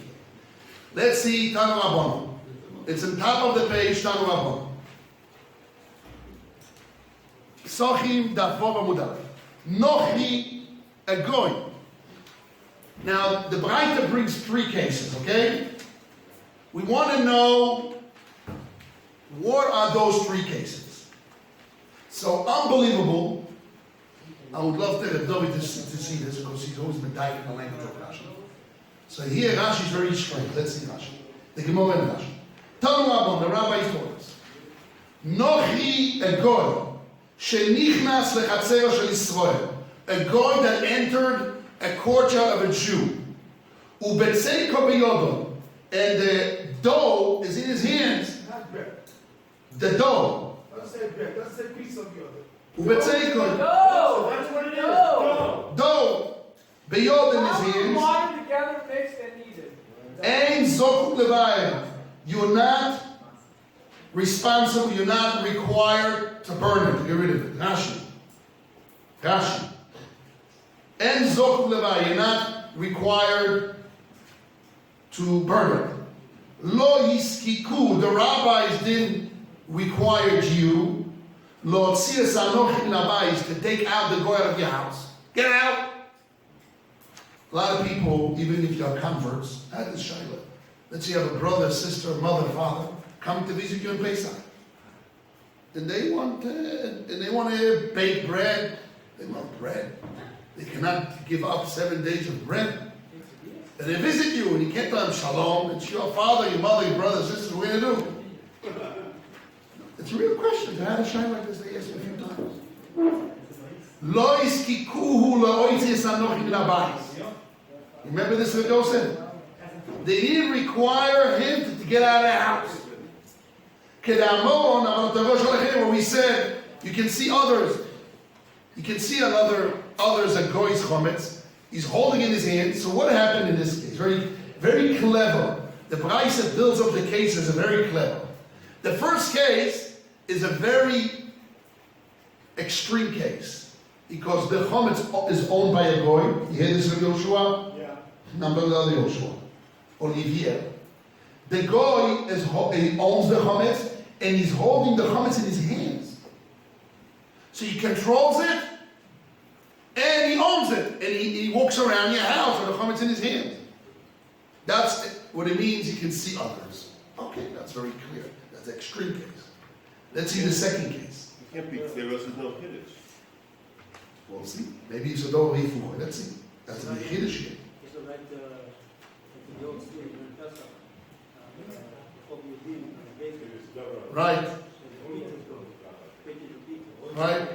Let's see Tanu Rabbanon. It's on top of the page, Tanu Rabbanon. Pesachim Dafov Amudal. Nochi a goy. Now, the Braita brings three cases, okay? We want to know what are those three cases. So, unbelievable. I would love to have David to see this because he's always been diving in the language of Rashi. So here Rashi is very strange. Let's see Rashi. The Gemara and Rashi. Talmud Rabban, the rabbis told us. Nochi a goy, shenichnas lechatzer shel Yisrael. A goy that entered a courtyard of a Jew. Ubetzei kobiyodo. And the dough is in his hands. Not bread. The dough. Doesn't say bread. Doesn't say piece of yoga. Ubetzei kobiyodo. No! That's what it is. No! Dough. Beyod in his hands. Water together mixed and kneaded. Ein zokuk levayim. You're not responsible, you're not required to burn it, to get rid of it. Rashi. Rashi. Ein zokuk levayim. You're not required to burn it. Lo yiskiku. The rabbis didn't require you. Lo tzias anochim labayis. To take out the goy out of your house. Get out. A lot of people, even if you are converts, had this shayla. Let's say you have a brother, sister, mother, father coming to visit you in Pesach, and they want to bake bread. They want bread. They cannot give up 7 days of bread. And they visit you, and you can't tell them shalom. It's your father, your mother, your brother, sister. What are you going to do? It's a real question. I had a shayla like this. They asked me a few times. Lo iskikuhu lo oitzis anochim labayis. Remember this, what said? They didn't require him to get out of the house. Where we said, you can see others. You can see others at Goy's chometz. He's holding in his hand. So what happened in this case? Very, very clever. The Braisa that builds up the cases are very clever. The first case is a very extreme case because the chometz is owned by a Goy. You hear this from Yoshua? Number of Yoshua, Olivier. The goy he owns the chametz, and he's holding the chametz in his hands. So he controls it, and he owns it, and he walks around your house with the chametz in his hands. That's what it means. He can see others. Okay, that's very clear. That's the extreme case. Let's see the second case. You can't be clear, else there's no Kiddush. We'll see. Maybe it's a double refuah. Let's see. That's a big Kiddush here. Right. Right.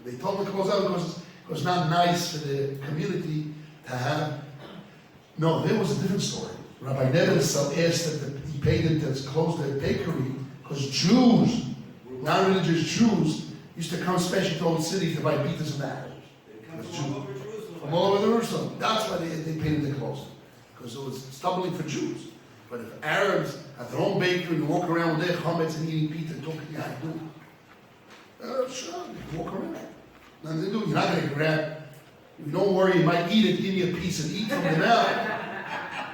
They told me to close out because it was not nice for the community to have. No, there was a different story. Rabbi Nebenson asked that he paid them to close their bakery because Jews, non-religious Jews, used to come especially to old city to buy pizzas and apples. From all over Jerusalem. That's why they paid them to close it. Because it was stumbling for Jews. But if Arabs have their own bakery and walk around with their chametz and eating pizza and talking, yeah, I do. Sure, you can walk around. Nothing to do. You're not going to grab. Don't worry, you might eat it, give me a piece and eat from the mouth.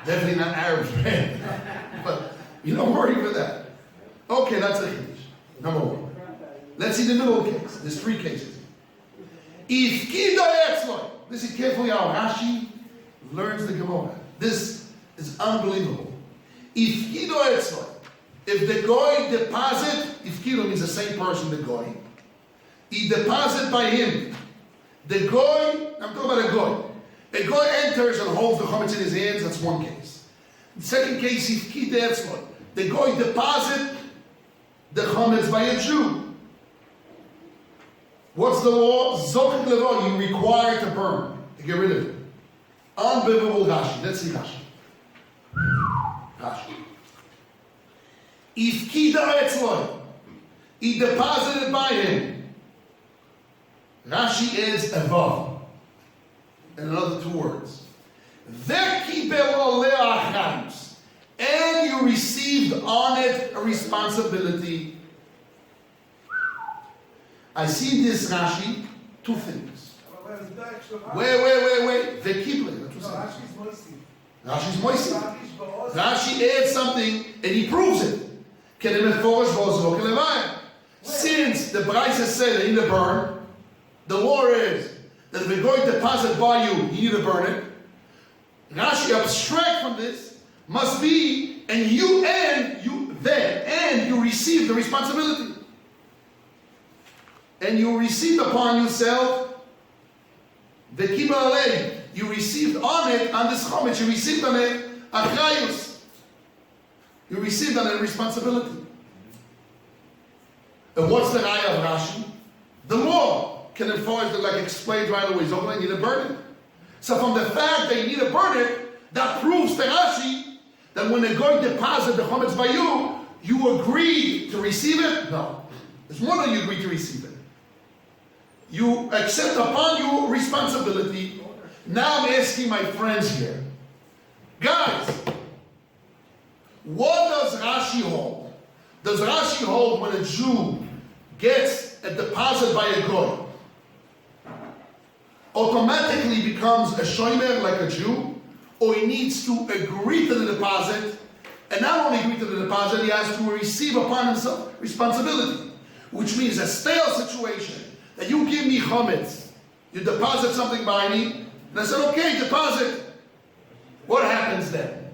Definitely not Arab bread. But you don't worry for that. Okay, that's a Kiddush. Number one. Let's see the middle case. There's three cases. If Kido Etzloi. Listen carefully how Rashi learns the Gemara. This is unbelievable. If Kido Etzloi. If the Goy deposit, if Kido means the same person, the Goy. He deposit by him. The Goy, I'm talking about a Goy. A Goy enters and holds the chametz in his hands, that's one case. The second case, if Kido Etzloi. The Goy deposit the chametz by a Jew. What's the law? Zokik levo, you require to burn, to get rid of it. Unbelievable Rashi. Let's see Rashi. Rashi. If Kida Etzloi, he deposited by him. Rashi adds evav. And another two words. Vekibel oleh acharus. And you received on it a responsibility. I see this Rashi, two things. אבל זה דרך שלך. Wait. Vekibli. That's לא, what רש"י is moisty. Rashi's moisty. רש"י is באוזן. Rashi adds something and he proves it. Since the Braisa said you need to burn, the law is that if we're going to deposit by you, you need to burn it. Rashi abstract from this must be, and you receive the responsibility. And you received upon yourself the kibbutz. You received on it, on this chometz, you received on it achrayus. You received on it responsibility. And what's the raya of Rashi? The law can enforce it, like explained right away. So you need to burn it. So from the fact that you need to burn it, that proves to Rashi that when they're going to deposit the chometz by you, you agree to receive it? No. It's more than you agree to receive it. You accept upon you responsibility. Now I'm asking my friends here. Guys, what does Rashi hold? Does Rashi hold when a Jew gets a deposit by a goy, automatically becomes a shomer like a Jew, or he needs to agree to the deposit, and not only agree to the deposit, he has to receive upon himself responsibility, which means a stale situation, that you give me chometz, you deposit something by me, and I said, okay, deposit. What happens then?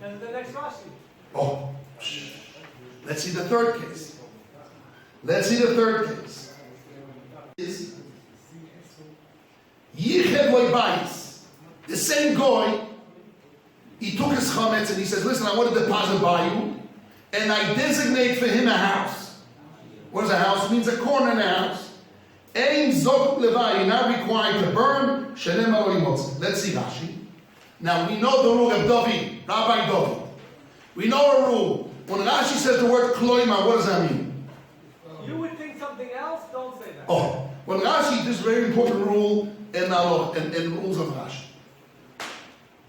And the next Rashi. Oh, let's see the third case. Let's see the third case. Is Yiched loy bayis. The same guy, he took his chometz and he says, listen, I want to deposit by you, and I designate for him a house. What does a house? It means a corner in a house. Ein zok levai, you're not required to burn. Shenem alo yimotz. Let's see Rashi. Now we know the rule of David, Rabbi David. We know a rule. When Rashi says the word kloima, what does that mean? You would think something else, don't say that. Oh, when Rashi, this is a very important rule in rules of Rashi.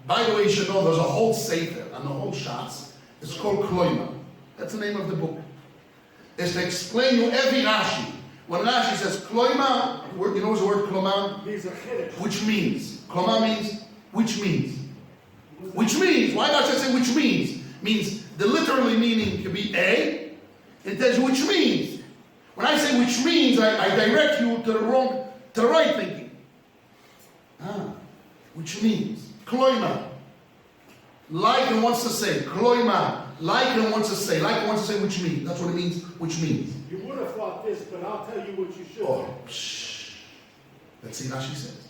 By the way, you should know there's a whole sefer and the whole shots. It's called kloima. That's the name of the book. It's to explain you every Rashi. When Rashi says kloima, you know the word kloima? Which means. Kloima means, which means. Which means. Why Rashi say which means? Means the literally meaning could be A, and it tells you which means. When I say which means, I direct you to the right thinking. Which means. Kloima. Like and wants to say. Kloima. Like and wants to say. Like and wants to say which means. That's what it means, which means. You would have thought this, but I'll tell you what you should. Oh, shh. Let's see what Rashi says.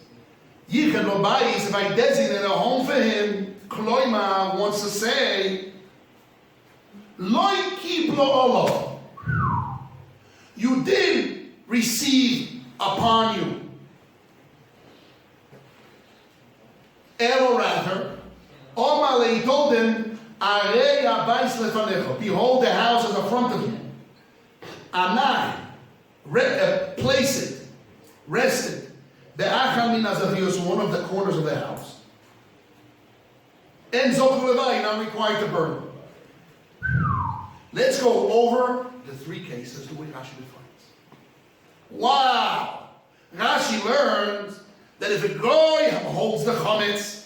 Yiched lo bayis, if I designate a home for him, Kloima wants to say, Loi keep lo olo. You did receive upon you. Or rather, Omale, he told him, Arei abayis lefanecho. Behold, the house is in front of you. Anai, place it, rest it. The acham min azavios, one of the corners of the house. And zok levai, not required to burn. Let's go over the three cases the way Rashi defines. Wow! Rashi learns that if a guy holds the chometz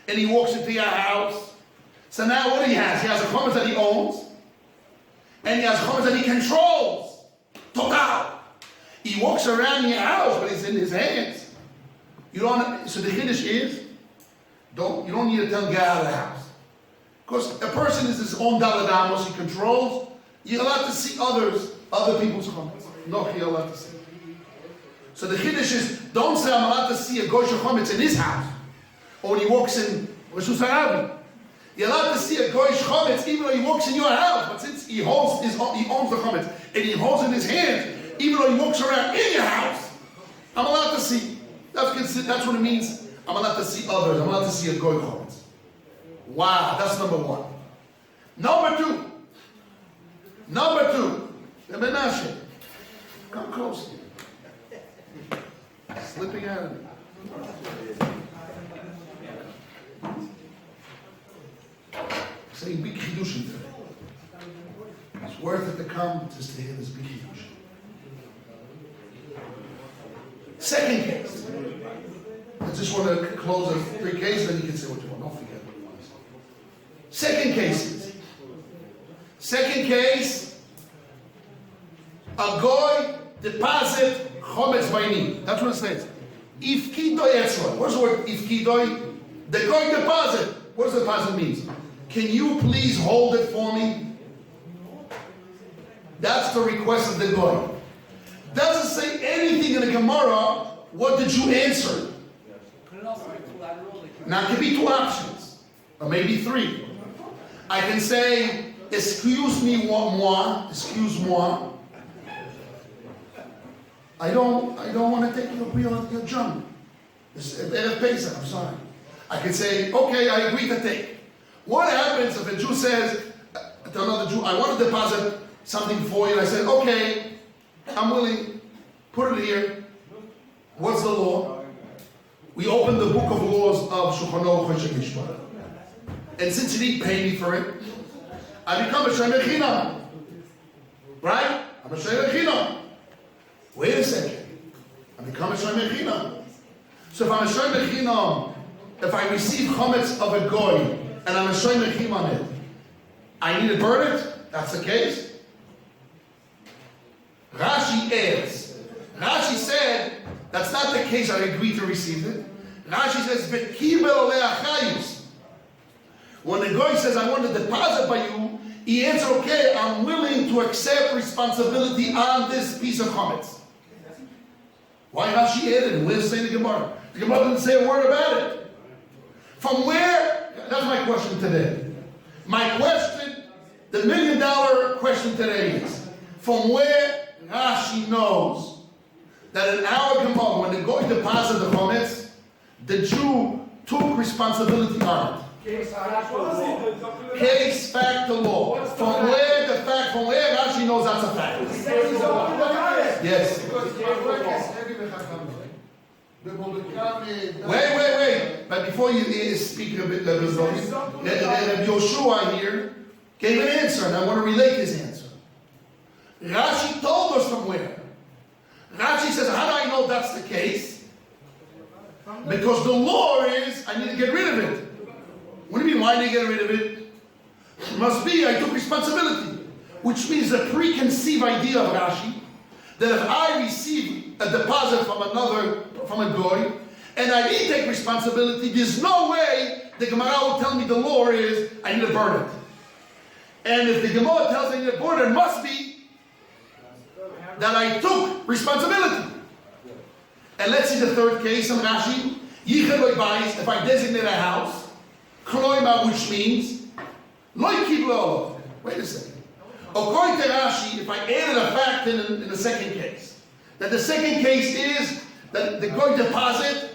and he walks into your house, so now what he has? He has a chometz that he owns, and he has chometz that he controls. Total. He walks around in your house, but it's in his hands. You don't. So the Kiddush is, you don't need to tell get out of the house, because a person is his own daladamos. He controls. You're allowed to see other people's chometz. No, you're allowed to see. So the Kiddush is, don't say I'm allowed to see a goyish chometz in his house, or when he walks in Rosh Hashanah. You're allowed to see a goyish chometz even though he walks in your house, but since he owns the chometz and he holds it in his hand, even though he walks around in your house, I'm allowed to see. That's what it means. I'm allowed to see others. I'm allowed to see a goy chometz. Wow, that's number one. Number two, the Menashe. Come close. Slipping out of me. Saying big chidushim today. It's worth it to come just to hear this big chidush. Second case. I just want to close the three cases, then you can say what you want. Don't forget what you want to say. Second cases. Second case, a goy deposit chometz b'ini. That's what it says. Ifkidoi etzla. What's the word ifkidoi? The goy deposit. What does the deposit mean? Can you please hold it for me? That's the request of the goy. Doesn't say anything in the Gemara. What did you answer? Now it could be two options, or maybe three. I can say, excuse me, moi, excuse moi. I don't want to take your junk. It's Erev Pesach, I'm sorry. I can say, okay, I agree to take. What happens if a Jew says to another Jew, I want to deposit something for you, and I said, okay, I'm willing, put it here. What's the law? We open the book of laws of Shulchan Aruch Yeshivah. And since you didn't pay me for it, I become a Shomer Chinam. Right? I'm a Shomer Chinam. Wait a second. I become a Shomer Chinam. So if I'm a Shomer Chinam, if I receive chometz of a goy, and I'm a Shomer Chinam on it, I need to burn it? That's the case? Rashi adds. Rashi said, that's not the case. I agree to receive it. Rashi says, "V'kibel le'achayus." When the guy says, "I want to deposit by you," he answers, "Okay, I'm willing to accept responsibility on this piece of chometz." Why Rashi added it? Where's saying the Gemara? The Gemara didn't say a word about it. From where? That's my question today. My question, the $1 million question today is, from where Rashi knows that in our Gemara, when the goy deposited the chometz, the Jew took responsibility on it. Case factor law. From where Rashi knows that's a fact. Yes. Wait. But before you speak a bit, Rabbi Yoshua here gave an answer, and I want to relate his answer. Rashi told us from where. Rashi says, how do I know that's the case? Because the law is, I need to get rid of it. What do you mean, why did I get rid of it? It must be, I took responsibility. Which means the preconceived idea of Rashi, that if I receive a deposit from a goy, and I didn't take responsibility, there's no way the Gemara will tell me the law is, I need to burn it. And if the Gemara tells me I need to burn it, it must be that I took responsibility. And let's see the third case in Rashi. Yichel loy bayis, if I designate a house, kloima, which means loy kiblo. Wait a second. According to Rashi, if I added a fact in the second case, that the second case is that the goy deposit,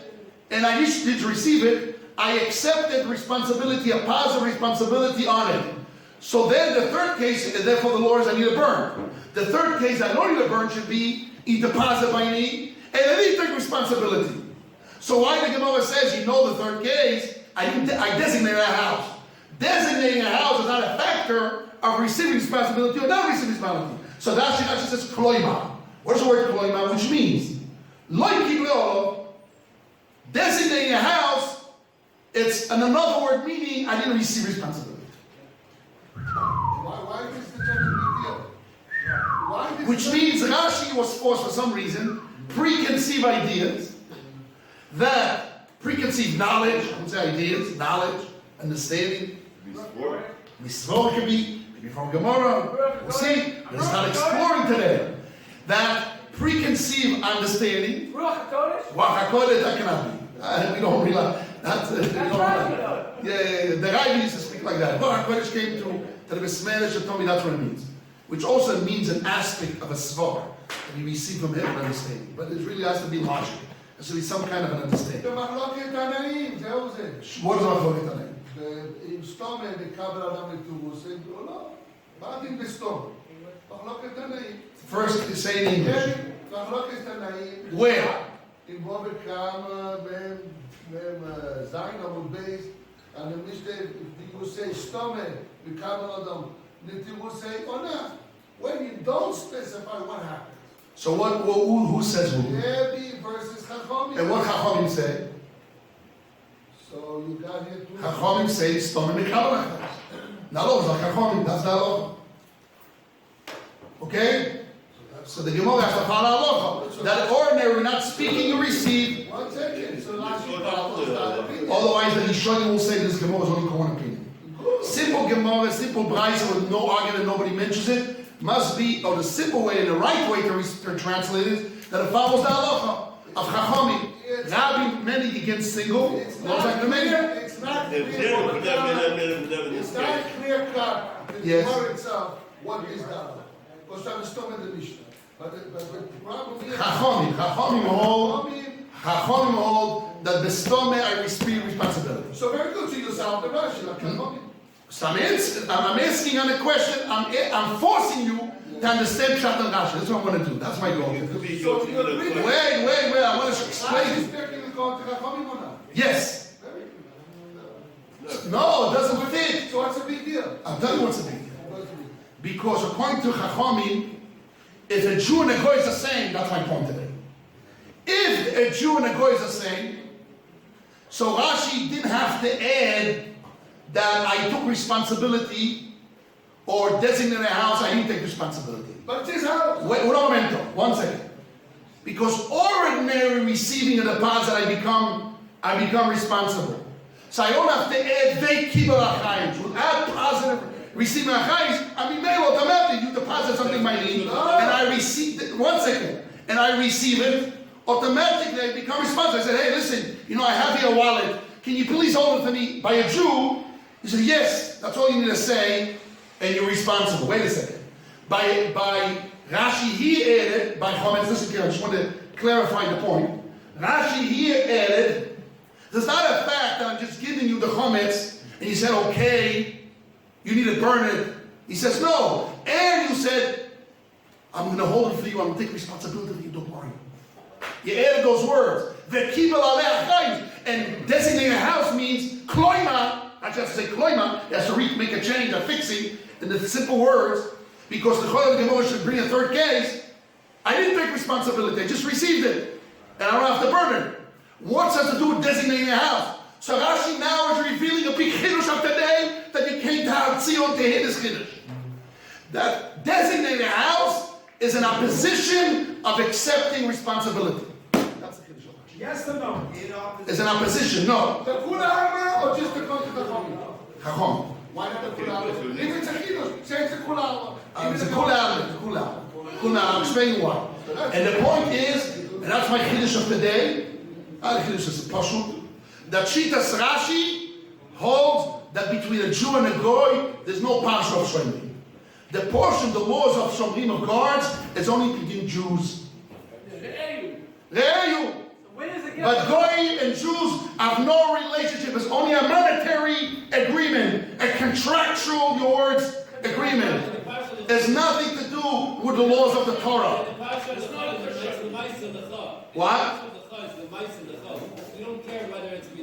and I used to receive it, I accepted responsibility, a positive responsibility on it. So then the third case, and therefore the law is I need to burn. The third case I don't need to burn should be he deposit by me, and I need to take responsibility. So why the Gemara says, you know the third case, I designated a house. Designating a house is not a factor of receiving responsibility or not receiving responsibility. So that actually says kloima. What's the word kloima? Which means, like designating a house, it's another word meaning I didn't receive responsibility. Why is this such a big deal? Which means Rashi was forced for some reason, preconceived ideas, that preconceived knowledge, I would say ideas, knowledge, understanding. Misvor could be, maybe from Gemara. We'll see. Let's not exploring today. That preconceived understanding. Ruach HaKodesh, that cannot be. We don't realize. Yeah. The Rabbi used to speak like that. Ruach HaKodesh came to the Besmerish and told me that's what it means. Which also means an aspect of a svar that you receive from him an understanding. But it really has to be logic. There has to be some kind of an understanding. What is Machloket Tanaim? אם סתום מקבל אדם לתירוס, או לא, באתי בסתום. מחלוקת תנאים. First, you say in English. מחלוקת תנאים. Where? אם בוא בכמה מהם זין עמוד בייס, אני משתה תירוסי סתומה, מקבל אדם לתירוסי עונה. When you don't specify what happens. So who says who? Rabbi versus Chachamim. And what Chachamim say? So you got here two. Chachamim say Stomach Mekabel. Not all, it's not Chachamim, that's not all. Okay? So the Gemara has to follow halacha. That ordinary, we're not speaking, you receive. 1 second. So Rashi follows that opinion. Otherwise, the Rishonim will say this Gemara is only one opinion. Simple Gemara, simple Braisa with no argument, nobody mentions it, must be, or the simple way and the right way to translate it, that it follows the halacha of Chachamim. Rabbi, many against single, It's those not like the many. clear. It's not clear. It's not clear cut. The Yes. Gemara itself, what is that? Because I'm still in the Mishnah. But the problem is. Chachamim hold that the stomach I receive responsibility. So very good. So you solve the Rashi like Chachamim. So I'm asking on a question, I'm forcing you to understand Pshat and Rashi. That's what I'm going to do. That's my goal. So you agree that. Wait, I want to Rashi explain is it. taking the call to Chachamim or not? Yes. Very good. No, it doesn't fit. So what's the big deal? I'll tell you what's the big deal. What's the big deal? Because according to Chachamim, if a Jew and a Goy is the same, that's my point today. If a Jew and a Goy is the same, so Rashi didn't have to add that I took responsibility or designated a house, I didn't take responsibility. But it's his house. Wait, un momento, 1 second. Because ordinary receiving a deposit, I become responsible. So I don't have to add they kibel achayim. To add positive receiving achayim, I mean, maybe automatically you deposit something in my name, and I receive it. 1 second, and I receive it. Automatically, I become responsible. I said, hey, listen, I have here a wallet. Can you please hold it for me by a Jew? He said, yes. That's all you need to say, and you're responsible. Wait a second. By Rashi, he added, by Chometz, listen here, I just want to clarify the point. Rashi here added, there's not a fact that I'm just giving you the Chometz, and you said, okay, you need to burn it. He says, no. And you said, I'm going to hold it for you, I'm going to take responsibility for you, don't worry. You added those words. And designating a house means kloima, not just to say kloima, it has to make a change, a fixing, in the simple words, because the Chol of the Gemara should bring a third case. I didn't take responsibility, I just received it. And I don't have to burn it. What has to do with designating a house? So Rashi now is revealing a big chiddush of today that you can't have Tziyon to hit this chiddush. That designating a house is an opposition of accepting responsibility. That's the chiddush of Rashi. Yes or no? It's an opposition, no. The Kula Alma or just the Kol Chachamim? Chacham. Why not the Kula Alma? If it's a Kiddush, say it's the Kula Alma. It's a kula. I'll explain why. And the point is, and that's my chiddush of today, not a chiddush, it's a pashut, that Shitas Rashi holds that between a Jew and a Goy, there's no parsha of Shomrim. The portion, the laws of Shomrim of guards, is only between Jews. Re'eyu. But Goy and Jews have no relationship. It's only a monetary agreement, a contractual words agreement. It's nothing to do with the laws of the Torah. What? You don't care whether it's the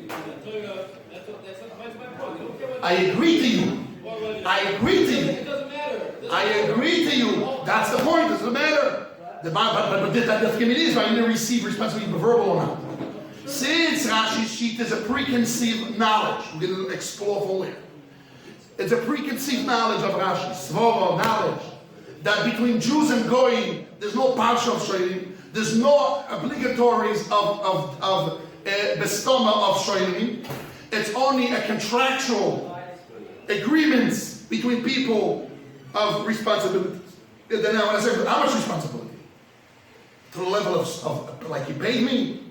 Torah. That's my point. You don't care whether I agree to you. I agree to you. It doesn't matter. I agree to you. That's the point. It doesn't matter. But did that give me this? I didn't receive responsibility, verbal or not. Since Rashi's sheet is a preconceived knowledge, we're going to explore from where. It's a preconceived knowledge of Rashi, svova, knowledge, that between Jews and Goyim, there's no parsha of shoyim, there's no obligatories of bestoma of shoyim. It's only a contractual agreements between people of responsibilities. And then when I say, how much responsibility? To the level of like you paid me?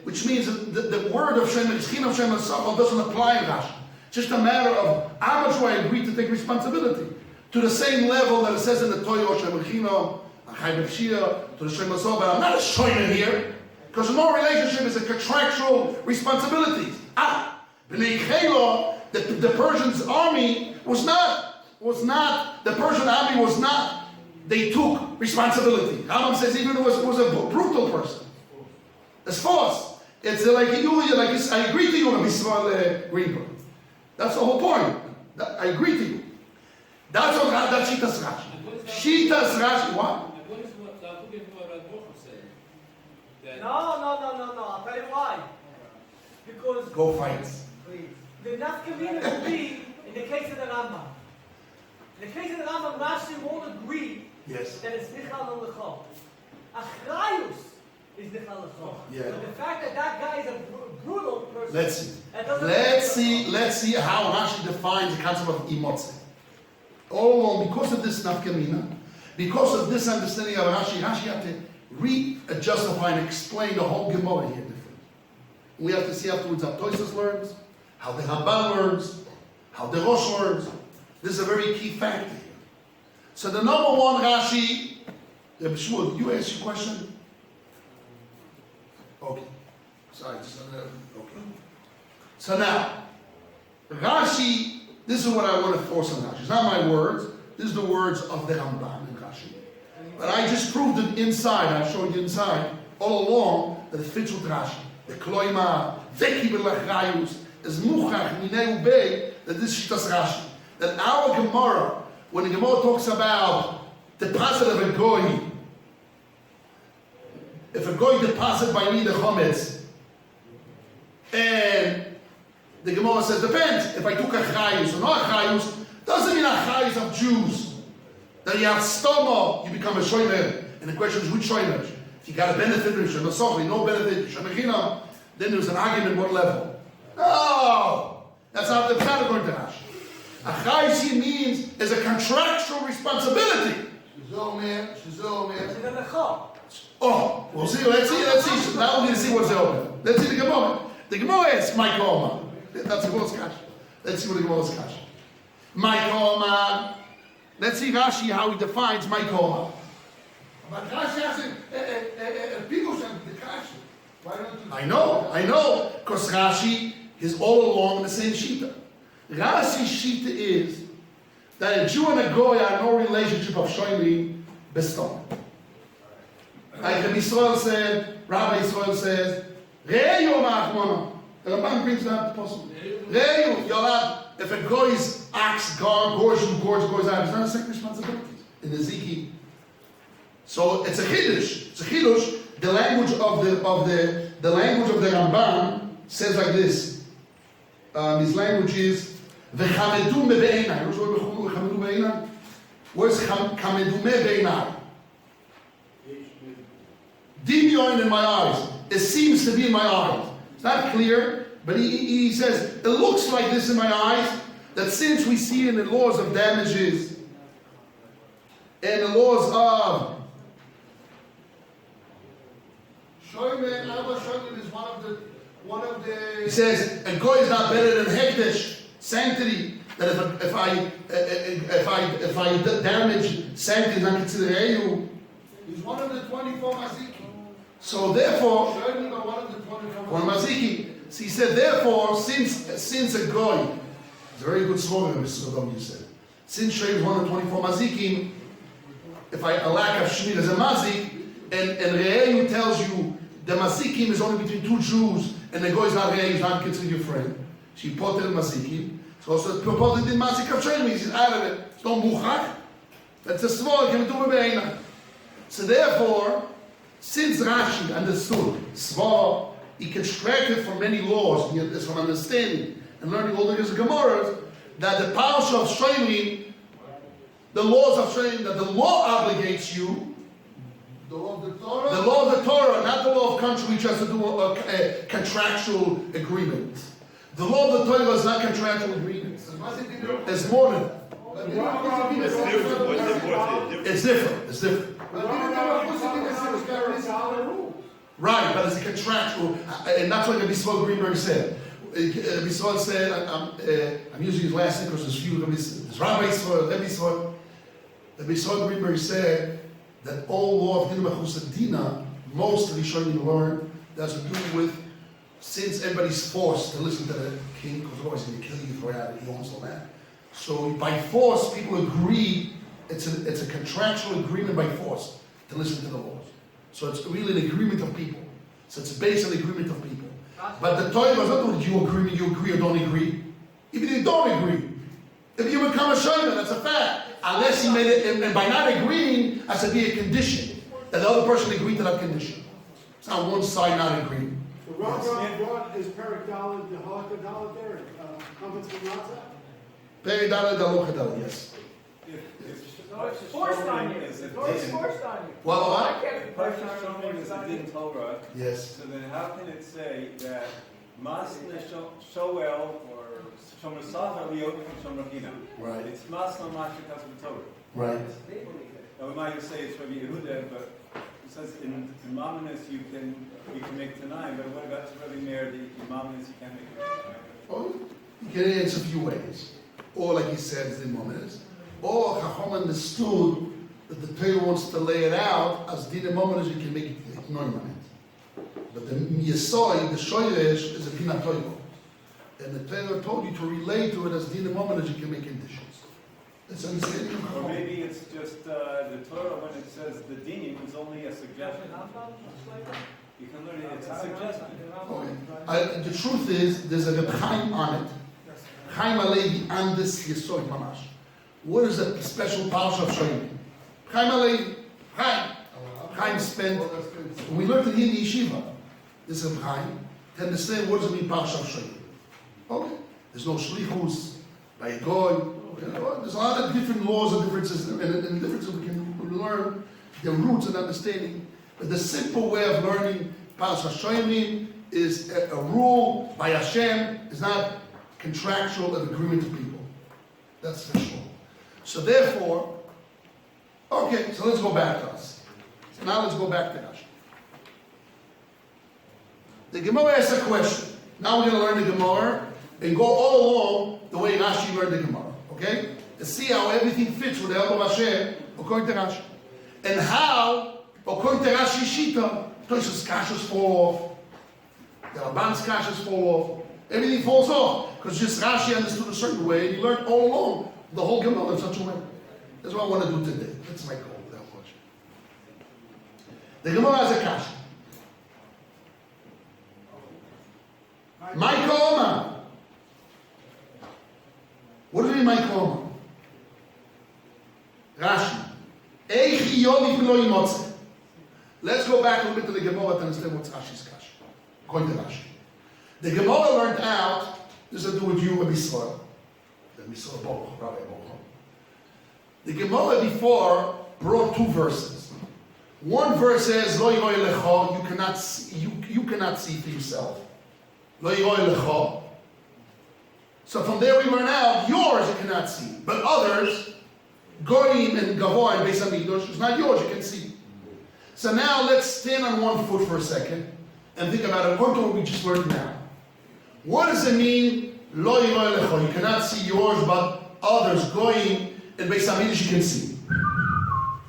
Which means the word of Shem, the Shin of Shem doesn't apply in Rashi. It's just a matter of how much do I agree to take responsibility? To the same level that it says in the Torah, Shem Chino, to the Shem Masoba. I'm not a shoyman here, because no relationship is a contractual responsibility. B'nei Chelo, the Persian's army was not, the Persian army was not, they took responsibility. Rambam says even it was a brutal person. It's false. It's like I agree to you on Mitzvah Greenberg. That's the whole point. I agree to you. That's Shitas Rashi. Shitas Rashi, what? And what is what the Rabbi saying? That No. I'll tell you why. Because Go fight. please, the nafkamina will be in the case of the Rambam. In the case of the Rambam, Rashi won't agree Yes. that it's nichal on lecha. Achrayus is nichal lecha. Yeah. But the fact that that guy is a brutal person. Let's see. that doesn't Let's see how Rashi defines the concept of imotze. All along, because of this nafkamina, because of this understanding of Rashi had to justify and explain the whole Gemara here different. We have to see afterwards how Tosfos learns, how the Ramban learns, how the Rosh learns. This is a very key factor here. So the number one Rashi, Rabbi Shmuel, you ask your question? Okay. Sorry, okay. So now, Rashi, this is what I want to force on Rashi. It's not my words. This is the words of the Ramban and Rashi. But I just proved it inside. I showed you inside all along that it fits with Rashi. The Kloima, Veki Belachrayus, is Muchach, Minei Ubei, that this is Shitas Rashi. That our Gemara, when the Gemara talks about deposit of a goy, if a goy deposit by me the chometz, and the Gemara says, depends, if I took a chayus or not a chayus, doesn't mean a chayus of Jews. Then you have stoma, you become a shomer, and the question is which shomer? If you got a benefit, no benefit, then there's an argument what level. No! That's not according to Rashi. A chayus means is a contractual responsibility. Shizol man. It's a lecha. Oh, we'll see. Let's see. Now we're going to see what's open. Let's see the Gemara. The Gemara is my Koma. That's the Gemara's kasha. Let's see what the Gemara's kasha. My Koma. Let's see Rashi how he defines my Koma. But Rashi has people send the Kashi. Why don't you? I know. Because Rashi is all along the same shita. Rashi's shita is that a Jew and a Goy have no relationship of shoyli bestom. Like Rabbi Yisrael says, Re'yu ma'achmona. The Ramban brings down the possible. Re'yu, if a Goy's ox gorge Goy's out, it's not a second responsibility in the Ziki. So it's a chiddush. The language of the Ramban says like this. His language is v'chamedu me be'einai. Where's chamedu me be'einai? Dimion in my eyes. It seems to be in my eyes. It's not clear, but he says, it looks like this in my eyes, that since we see in the laws of damages, and the laws of Shoyman, Abba Shoyman is one of the. He says a goy is not better than hekdesh, sanctity. That if I damage sanctity, it's not considered eyu. He's one of the 24 Maziki. So therefore, Shoyman are one of the 24 one maziki. So he said, therefore, since a goy, it's a very good slogan, Mr. Sodom, you said. Since Shrei is one of the 24 mazikim, if a lack of shmir is a mazik, and Re'eyu tells you the mazikim is only between two Jews, and the goy is not Re'eyu, is not considered your friend. She put in mazikim. So also put in mazik of Shrei, he's out of it. It's not muchach. That's a small, can we do it? So therefore, since Rashi understood Svar, he extracted from many laws, from understanding and learning all the Gemaras, that the parsha of Shoylim, the laws of Shoylim, that the law obligates you, The law of the Torah? the law of the Torah, not the law of country, which has to do a contractual agreement. The law of the Torah is not contractual agreement. It's more than that. It's different. What's the difference? It's different. Right, but it's a contractual, and that's what Rabbi Yisrael Greenberg said. Rabbi Yisrael said, I'm using his last name because there's few, there's Rabbi Yisrael, Rabbi Yisrael. Rabbi Yisrael Greenberg said that all law of Dina Dina, most of the Rishonim learn, that's to do with, since everybody's forced to listen to the king, because otherwise he's going to kill you, throw you out, he owns all that. So by force, people agree, it's a contractual agreement by force to listen to the laws. So it's really an agreement of people. So it's based on the agreement of people. But the Torah is not what you agree or don't agree. Even if you don't agree, If you become a shomer, that's a fact. Unless he made it, and by not agreeing, has to be a condition. That the other person agreed to that condition. It's not one side not agreeing. The Rob is Perik Dalet, the Halakha Dalet there, comments from Ratzah? Peri Dalet Halacha Dalet, yes. No, it's forced on you. It's forced on you. Well, I can't be Partial forced on showing you. is a din Torah. yes. So then how can it say that mas shoel or shomer safa liyot from shomer hina? Right. It's mas no mas because of the Torah. Right. Now we might just say it's Rabbi Yehuda, but it says in Mamonis you can make Tanai, but what about Rabbi Meir, the Mamonis you can't make Tanai? Oh, you can answer a few ways. Or like he says in moments. Or Chacham understood that the Torah wants to lay it out as din moments you can make it normal. But the Yesoi, the Shoyesh, is a Pina Torah. And the Torah told you to relate to it as din moments you can make conditions. That's understanding of Or Chacham. maybe it's just the Torah when it says the dinim is only a suggestion. You can learn it, it's a suggestion. Okay. The truth is, there's a Reb Chaim on it. Chaim Alevi on this Yesod Mamash. What is a special parsha of Shoyim? Chaim Alevi, Chaim spent, when we learned it here in the Yeshiva, this is Chaim, to understand what does it mean parsha of Shoyim. Okay, there's no shlichus, by a goy, there's a lot of different laws and differences, and differences we can learn, the roots and understanding. But the simple way of learning parsha Shoyim is a rule by Hashem, is not contractual of agreement to people. That's for sure. So therefore, okay, so let's go back to us. So now let's go back to Rashi. The Gemara asks a question. Now we're going to learn the Gemara and go all along the way Rashi learned the Gemara. Okay? To see how everything fits with the help of Hashem according to Rashi. And how, according to Rashi's Shita, Tosh's kashas fall off. The Rabban's kashas fall off. Everything falls off. Because just Rashi understood a certain way and he learned all along the whole Gemara in such a way. That's what I want to do today. That's my goal without question. The Gemara has a kasha. My koma. What does it mean, my koma? Rashi. Eichi yodi v'lo yimotze. Let's go back a little bit to the Gemara to understand what's Rashi's kasha. According to Rashi. The Gemara learned out, this has to do with you, Rabbi Yisrael. Rabbi Yisrael, Rabbi. The Gemara before brought two verses. One verse says, Lo yiroy lecha, you cannot see for yourself. Lo yiroy lecha. So from there we learn out, yours you cannot see. But others, Goyim and Gavoy and Beis HaMikdash, it's not yours, you can see. So now let's stand on one foot for a second and think about it according to what we just learned now. What does it mean, Lo yiroy lecha? You cannot see yours, but others, Goyim and Beis HaMikdash, you can see.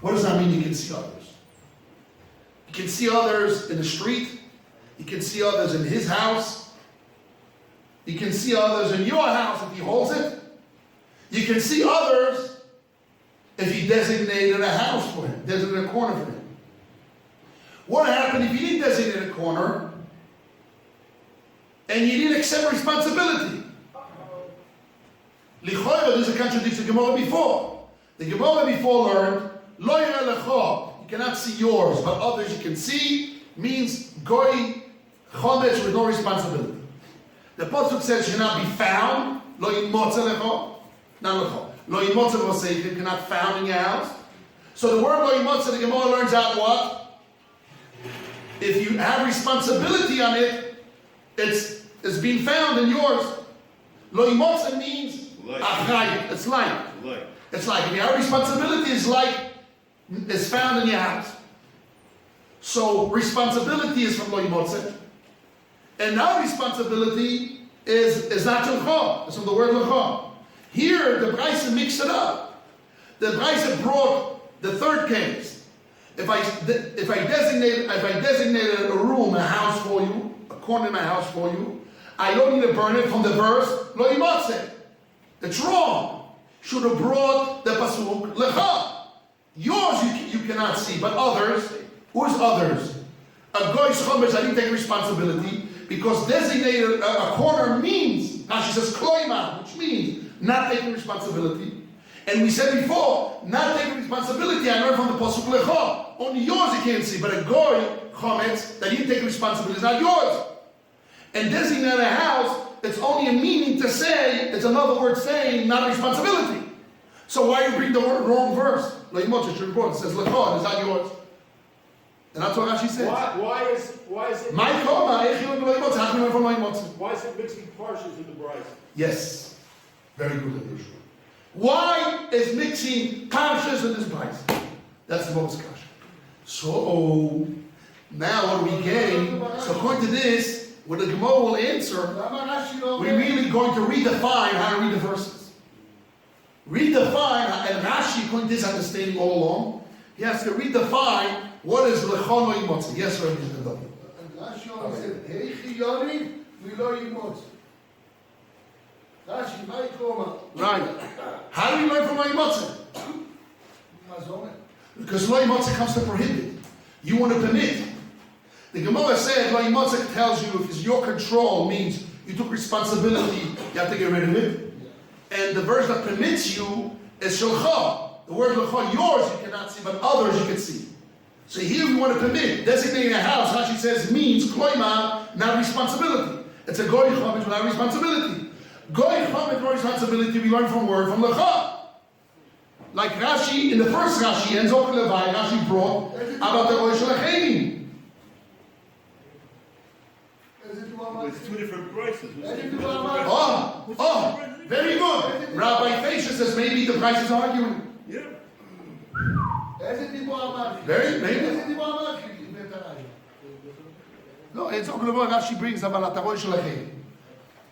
What does that mean, you can see others? You can see others in the street. You can see others in his house. You can see others in your house if he holds it. You can see others if he designated a house for him, designated a corner for him. What happened if he didn't designate a corner and you didn't accept responsibility? Lichoyra, there's a contradiction to the Gemara before. The Gemara before learned, Lo yireh lecha, you cannot see yours, but others you can see, means goy chometz with no responsibility. The Botzer says should not be found, Lo yimotze lecha, not lecha. Lo yimotze v'seif, you cannot found in your house. So the word Lo yimotze, the Gemara learns out what? If you have responsibility on it, it's being found in yours. Lo yimotze means achrayut. It's like. It's like. If you have responsibility, is found in your house. So responsibility is from Lo yimotze. And now responsibility is not lecha. It's from the word lecha. Here, the Brisa mixed it up. The Brisa brought the third case. If I designated a room, a house for you, a corner in my house for you, I don't need to burn it from the verse Lo yimotze. It's wrong. Should have brought the pasuk lecha. Yours you cannot see, but others. Who's others? A goy's chometz, I didn't take responsibility because designated a corner means. Now she says kloima, which means not taking responsibility. And we said before, not taking responsibility, I learned from the Pasuk Lecha. Only yours you can't see, but a goy comments that he didn't take responsibility is not yours. And designate a house, it's only a meaning to say, it's another word saying not a responsibility. So why you bring the wrong verse? Like Moshe report, it says Lecha, it's not yours. And that's what Rashi says. Why is it? My koma, Why is it mixing parshas in the Bryce? Yes, very good, Yeshua. Why is mixing parshas in this price? That's the most question. So now what are we getting? So according to this, what the Gemara will answer, we're really going to redefine how to read the verses. Redefine, and Rashi, according to this understanding all along, he has to redefine what is lechon imotzi. Yes, Rabbi. Rashi always said, "Hey, chiyoni, milo imotzi." Rashi, my koma. Right. How do we learn from imotzi? Mazomet. Because lo imotzi comes to prohibit. You want to permit. The Gemara said lo imotzi tells you if it's your control means you took responsibility, you have to get rid of it. And the verse that permits you is shelcha. The word lecha, yours you cannot see, but others you can see. So here we want to permit. Designating a house, Rashi says, means kloima, not responsibility. It's a goy chomet without responsibility. Goy chomet without responsibility, we learn from lecha. Like Rashi, in the first Rashi, ends up in Levi, Rashi brought about the Rosh Hashanah. It's two different prices. Oh, very good. Rabbi Feisha says maybe the price is arguing. Yeah. Very, maybe. No, it's not going to Rashi brings about the Rosh Hashanah.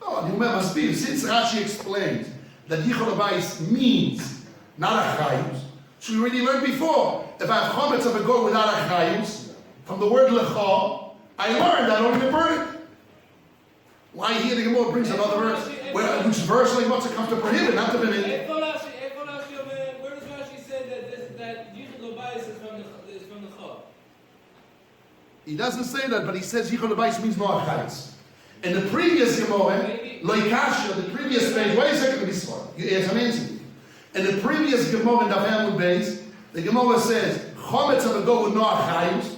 No, you remember, since Rashi explains that Yichol Abayis means not a chayus, so we already learned before. If I have chometz of a goat without a chayus, from the word lecha, I learned I don't even burn it. Why here the Gemara brings another verse? Which verse like what's it comes to prohibit, not to permit? Where does Rashi say that Yichol Abayis is from the Chol? He doesn't say that, but he says Yichol Abayis means no chayus. In the previous Gemara, Loikasha, the previous page, wait a second, you ask an answer. In the previous Gemara in the family base, the Gemara says, chometz of a goat with no chayus,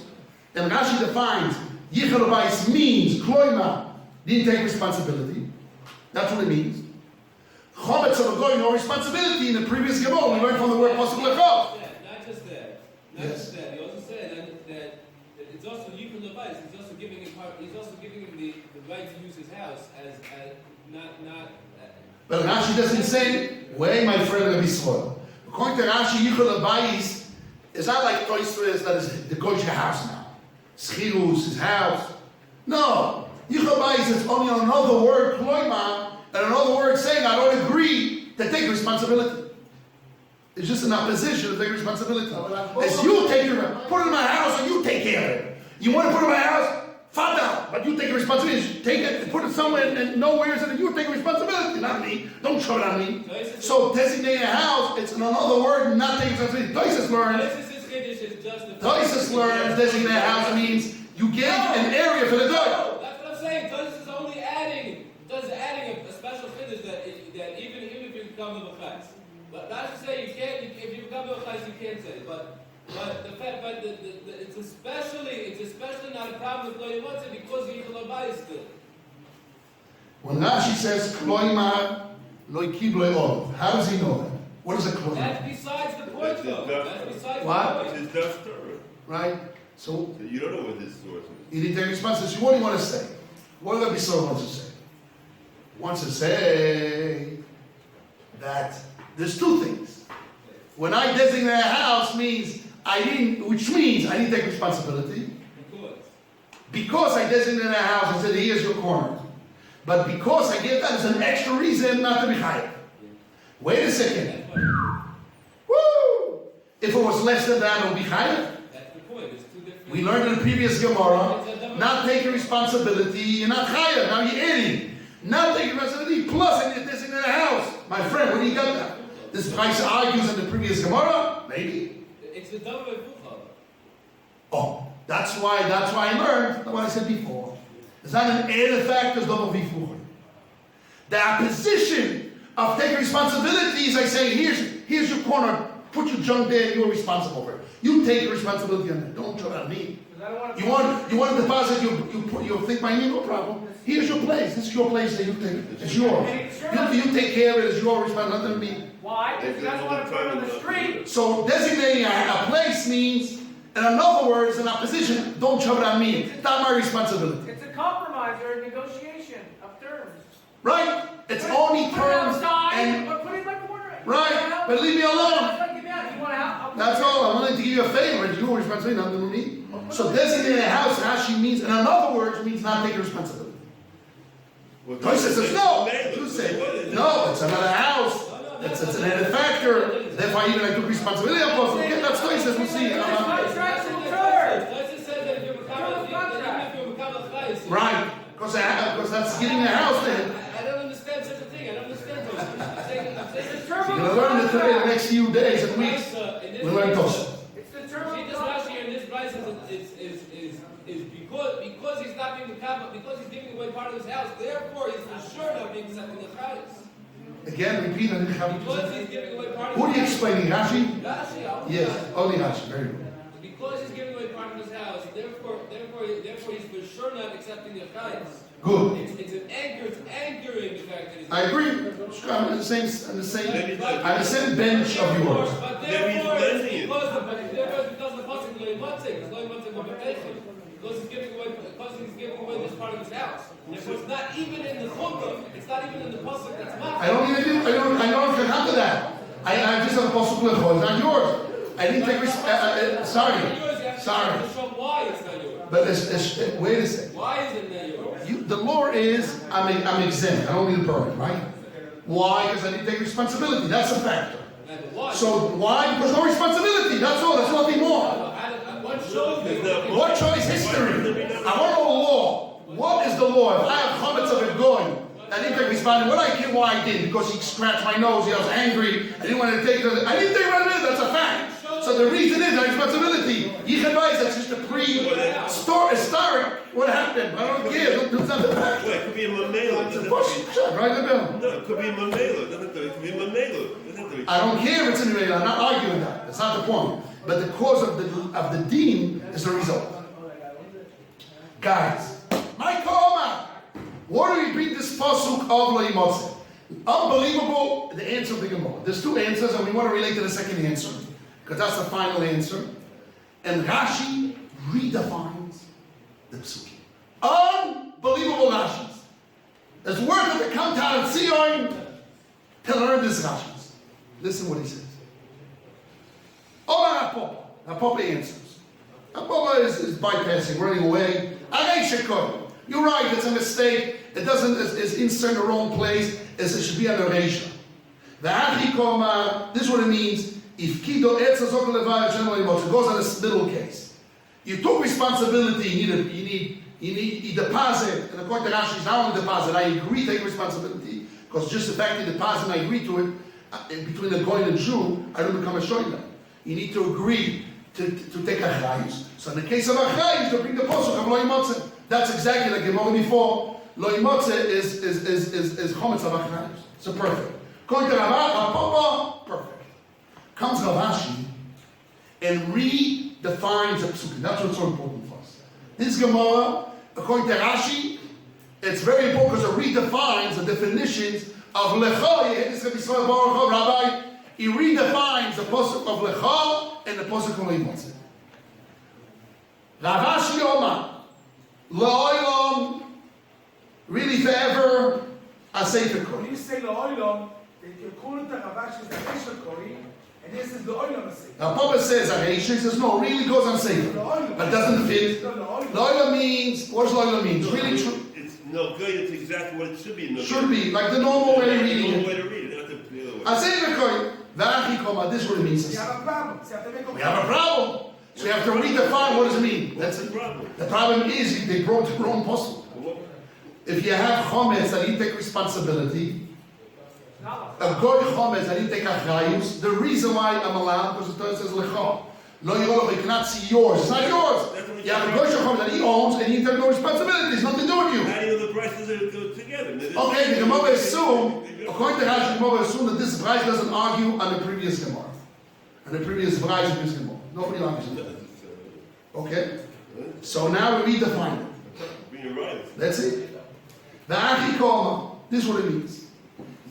and Rashi defines, Yichol Abayis means, kloima, didn't take responsibility. That's what it means. Chometz of a goat, no responsibility. In the previous Gemara, we learned from the word possible lecha. Not just that. Not Yes. just that. He also said that it's also Yichol Abayis. He's also giving him the right to use his house as not. But Rashi doesn't say, way my friend Rabbi Soil. According to Rashi, Yichol Abayis is not like Toysres that is the Goy's house now. Schirus, his house. No. Yichol Abayis is only another word, kloima, and another word saying I don't agree to take responsibility. It's just an opposition to take responsibility. As you take your, put it in my house and you take care of it. You want to put it in my house? Father, but you take responsibility. Take it, put it somewhere, and nowhere is it. You take responsibility, not me. Don't show it on me. So designating a house, it's another word, not taking responsibility. Toises learns designating a house means you give an area for the good. No, that's what I'm saying. Toises is only adding a special finish that even if you become a chayes. But not to say you can't. If you become a chayes, you can't say. But the fact, it's especially not a problem with lo yimotze because Yichol Abayis still. When Rashi says kloima lo yikib lo, how does he know that? What is a kloima? That's besides the point, though. That's besides What? the point. It's just Torah. Right? So So you don't know what this source is. he didn't take responsibility. What do you want to say? What do Rabbi Soil wants to say? He wants to say that there's two things. When I designate a house means which means I didn't take responsibility. Because I designated a house and said, here's your corner. But because I gave that as an extra reason not to be chayav. Wait a second. Woo! If it was less than that, it would be chayav. That's the point. It's two different. We learned in the previous Gemara, not taking responsibility, you're not chayav. Now you're adding. Not taking responsibility, plus I designate a house. My friend, where do you got that? This price argues in the previous Gemara? Maybe. It's the double fuchal. Oh, that's why I learned what I said before. It's not an added factor, it's double vifuchim. The opposition of taking responsibility is I say, here's your corner, put your junk there, you're responsible for it. You take responsibility on it. Don't jump at me. You want to deposit, you think my name, no problem. Here's your place. This is your place that you take. It's yours. You take care of it. It's your responsibility, nothing to me. Why? Because you guys want to put it on the street. So designating a place means, in other words, in opposition, don't shove it on me. It's not my responsibility. It's a compromise or a negotiation of terms. Right? It's only Put it terms outside, and but put it in my corner. right. But leave me alone. That's all. I'm willing to give you a favor. It's your responsibility, nothing to me. So designating a house, Rashi means, in other words, means not taking responsibility. Tosha says no. You say no. It's another house. It's an added factor. Therefore, even I took responsibility. Okay, that's Tosha says. We'll see. Right, because that's giving a house to him. I don't understand such a thing. I don't understand those things. You're going to learn it today, the next few days and weeks. We'll learn Tosha. It's the term. See, this Rashi and this price is because he's not being because he's giving away part of his house. Therefore, he's for sure not being accepting the chayes. Again, repeat. Because he's giving away part of Who his are you explaining, Rashi? Rashi, Yes, only Rashi. Very good. because he's giving away part of his house, therefore he's for sure not accepting the chayes. Good. It's an anchor. It's anchoring the fact that he's. I agree. I'm on the same bench of yours. But Maybe he's therefore, blending it. because the pasuk because he's giving away this part of his house. Therefore, it's not even in the chumrah. It's not even in the pasuk that's not. I don't even I don't come to that. I just have a possible it's not yours. I didn't take sorry. Why it's not yours? But wait a second. Why is it not yours? The law is I'm exempt. I don't need a permit, right? Why? Because I didn't take responsibility. That's a factor. Why? So why? Because no responsibility. That's all. There's nothing more. What choice? History. I want to know the law. What is the law? If I have chametz of it going, I didn't take responsibility. What I care why I did? Because he scratched my nose. He was angry. I didn't want to take it. I didn't take responsibility. That's a fact. So the reason is my responsibility. Yichivah, that's just a historic. What happened? I don't care. It's not the fact. Wait, it could be a mamela. It's a push. Right the bell. No, it could be a mamela. It could be a mamela. I don't care if it's in the I'm not arguing that. That's not the point. But the cause of the deen is the result. Guys, my koma. What do we bring this pasuk of lo yimotze? Unbelievable. The answer of the Gemara. There's two answers, and we want to relate to the second answer because that's the final answer. And Rashi redefines the psukim. Unbelievable Rashis. It's worth it to come down and Tziyon to learn this Rashis. Listen what he says. Omar Papa answers. Papa is bypassing, running away. You're right, it's a mistake. It doesn't, it's insert in the wrong place. It should be an oration. This is what it means. If Kido Etza Zokal Levar generally it goes on this middle case. You took responsibility, you deposit, and according to Rashi, it's not only deposit, I agree to take responsibility, because just the fact that you deposit, I agree to it, between the Goy and the Jew, I don't become a shoyna. You need to agree to take a chayus. So in the case of a chayus, to bring the posuk of lo yimotze. That's exactly like Gemara before. Lo yimotze is chometz of a chayus. So perfect. According to Rabbi, perfect. Comes Ravashi and redefines the psukim. That's what's so important for us. This Gemara, according to Rashi, it's very important because it redefines the definitions of lecha. Rabbi, he redefines the pasuk of lecha and the pasuk of lo yimotze. Ravashi Omar, la'olam, really forever, a sefer kori. When you say la'olam, you're calling the Ravashi the Esher Kori, and this is the olam sefer. Now Papa says Areisha, he says no, really goes on sefer, but it doesn't fit. La'olam means, what does la'olam mean? It's really true. It's no good. It's exactly what it should be. No Should be, like the normal way of reading normal it. way to read it, not the other way. A sefer kori, v'achi koma, this is what it means. You have a problem. So you have to make a We have a problem. So you have to redefine what does it mean. What's That's the it. problem? The problem is they brought the wrong postal. If you have chometz that didn't take responsibility, a goy chometz that didn't take achrayus, the reason why I'm allowed because the Torah says lecha. Lo yiroloch, you cannot see yours. It's not yours. You have a Gosh Chomet that he owns, and he takes no responsibility. It's nothing to do with you. How do you know the prices go together? Okay, the Gemara assume, according to Rashi, the Gemara assume that this price doesn't argue on the previous Gemara. On the previous price of this Gemara. Nobody argues on that. Okay? So now we redefine it. Let's see. The Achikoma, this is what it means.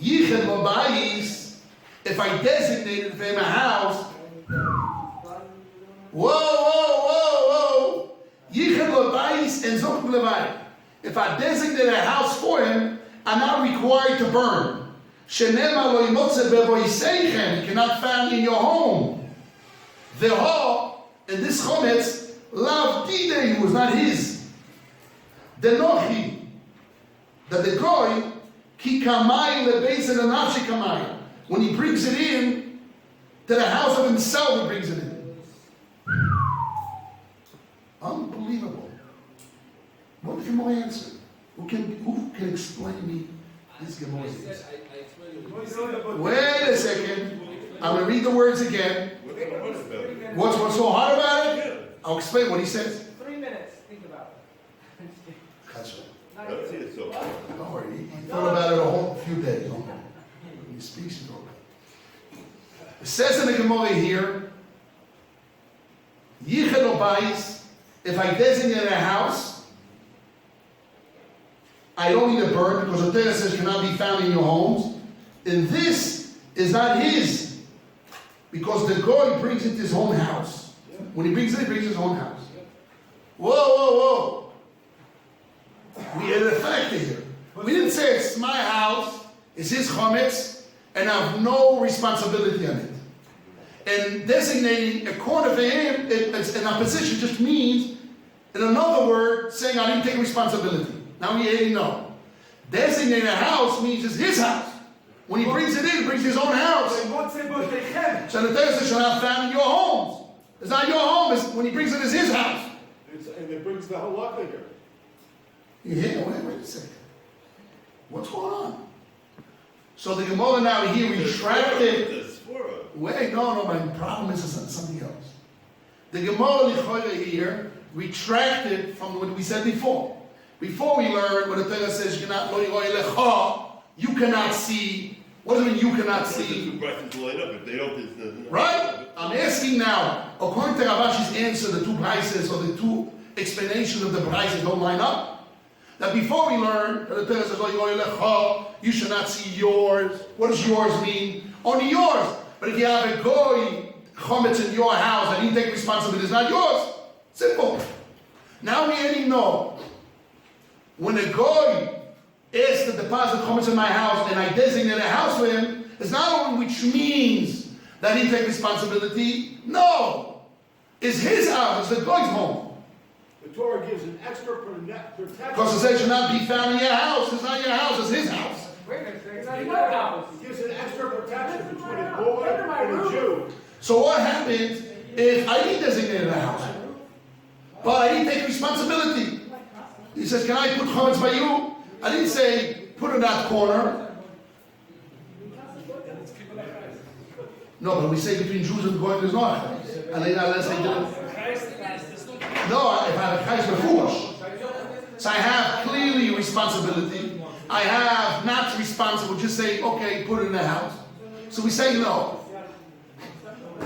Yiched lo bayis, if I designated for him a house, whoa. Yiched lo bayis and zok levai. If I designate a house for him, I'm not required to burn. Shenema lo yimotze beboiseichem, you cannot find in your home. Veho, and this chometz, lav didei was not his. Denochi, that the goy, ki kamai lebeis and anafshi kamai. When he brings it in, to the house of himself, he brings it in. Unbelievable. What can I answer? Who can explain me this Gemara? Wait a second. I'm going to read the words again. What's so hard about it? I'll explain what he says. 3 minutes. Think about it. That's right. Don't see it so. Don't worry. He thought about it a whole few days. Don't worry. When he speaks, he thought about it. It says in the Gemara here, Yiched lo bayis, if I designate a house, I don't need to burn because the Torah says cannot be found in your homes. And this is not his because the goy brings it to his own house. When he brings it, he brings his own house. Whoa. We had a factor here. We didn't say it's my house, it's his chometz, and I have no responsibility on it. And designating a corner for him in opposition just means, in another word, saying I didn't take responsibility. Now we already know. Designate a house means it's his house. When he brings it in, he brings his own house. So the Torah says shall not found in your homes. It's not your home. It's, when he brings it, it's his house. And it brings the halakha here. Yeah, wait a second. What's going on? So the Gemara now here retracted. Wait, no, my problem is something else. The Gemara Lichoira here retracted from what we said before. Before we learned when the Torah says you cannot see. What does it mean you cannot see? Right? I'm asking now, according to Ravashi's answer, the two prices or the two explanations of the prices don't line up. That before we learned that the Torah says you should not see yours. What does yours mean? Only yours. But if you have a goy chometz in your house and he take responsibility, it's not yours. Simple. Now we already know. When a goy asks to deposit chometz in my house and I designate a house for him, it's not only which means that he take responsibility. No. It's his house. It's the goy's home. The Torah gives an extra protection. Because it says it should not be found in your house. It's not your house. It's his house. Wait a minute. It's not your house. It gives an extra protection between a goy and a Jew. So what happens if I didn't designate a house, but I didn't take responsibility? He says, can I put chometz by you? I didn't say, put in that corner. No, but we say between Jews and Goyim there's no achayis. And then unless I did it. No, if I have a chayis befuash. So I have clearly responsibility. I have not responsible, just say, okay, put it in the house. So we say no.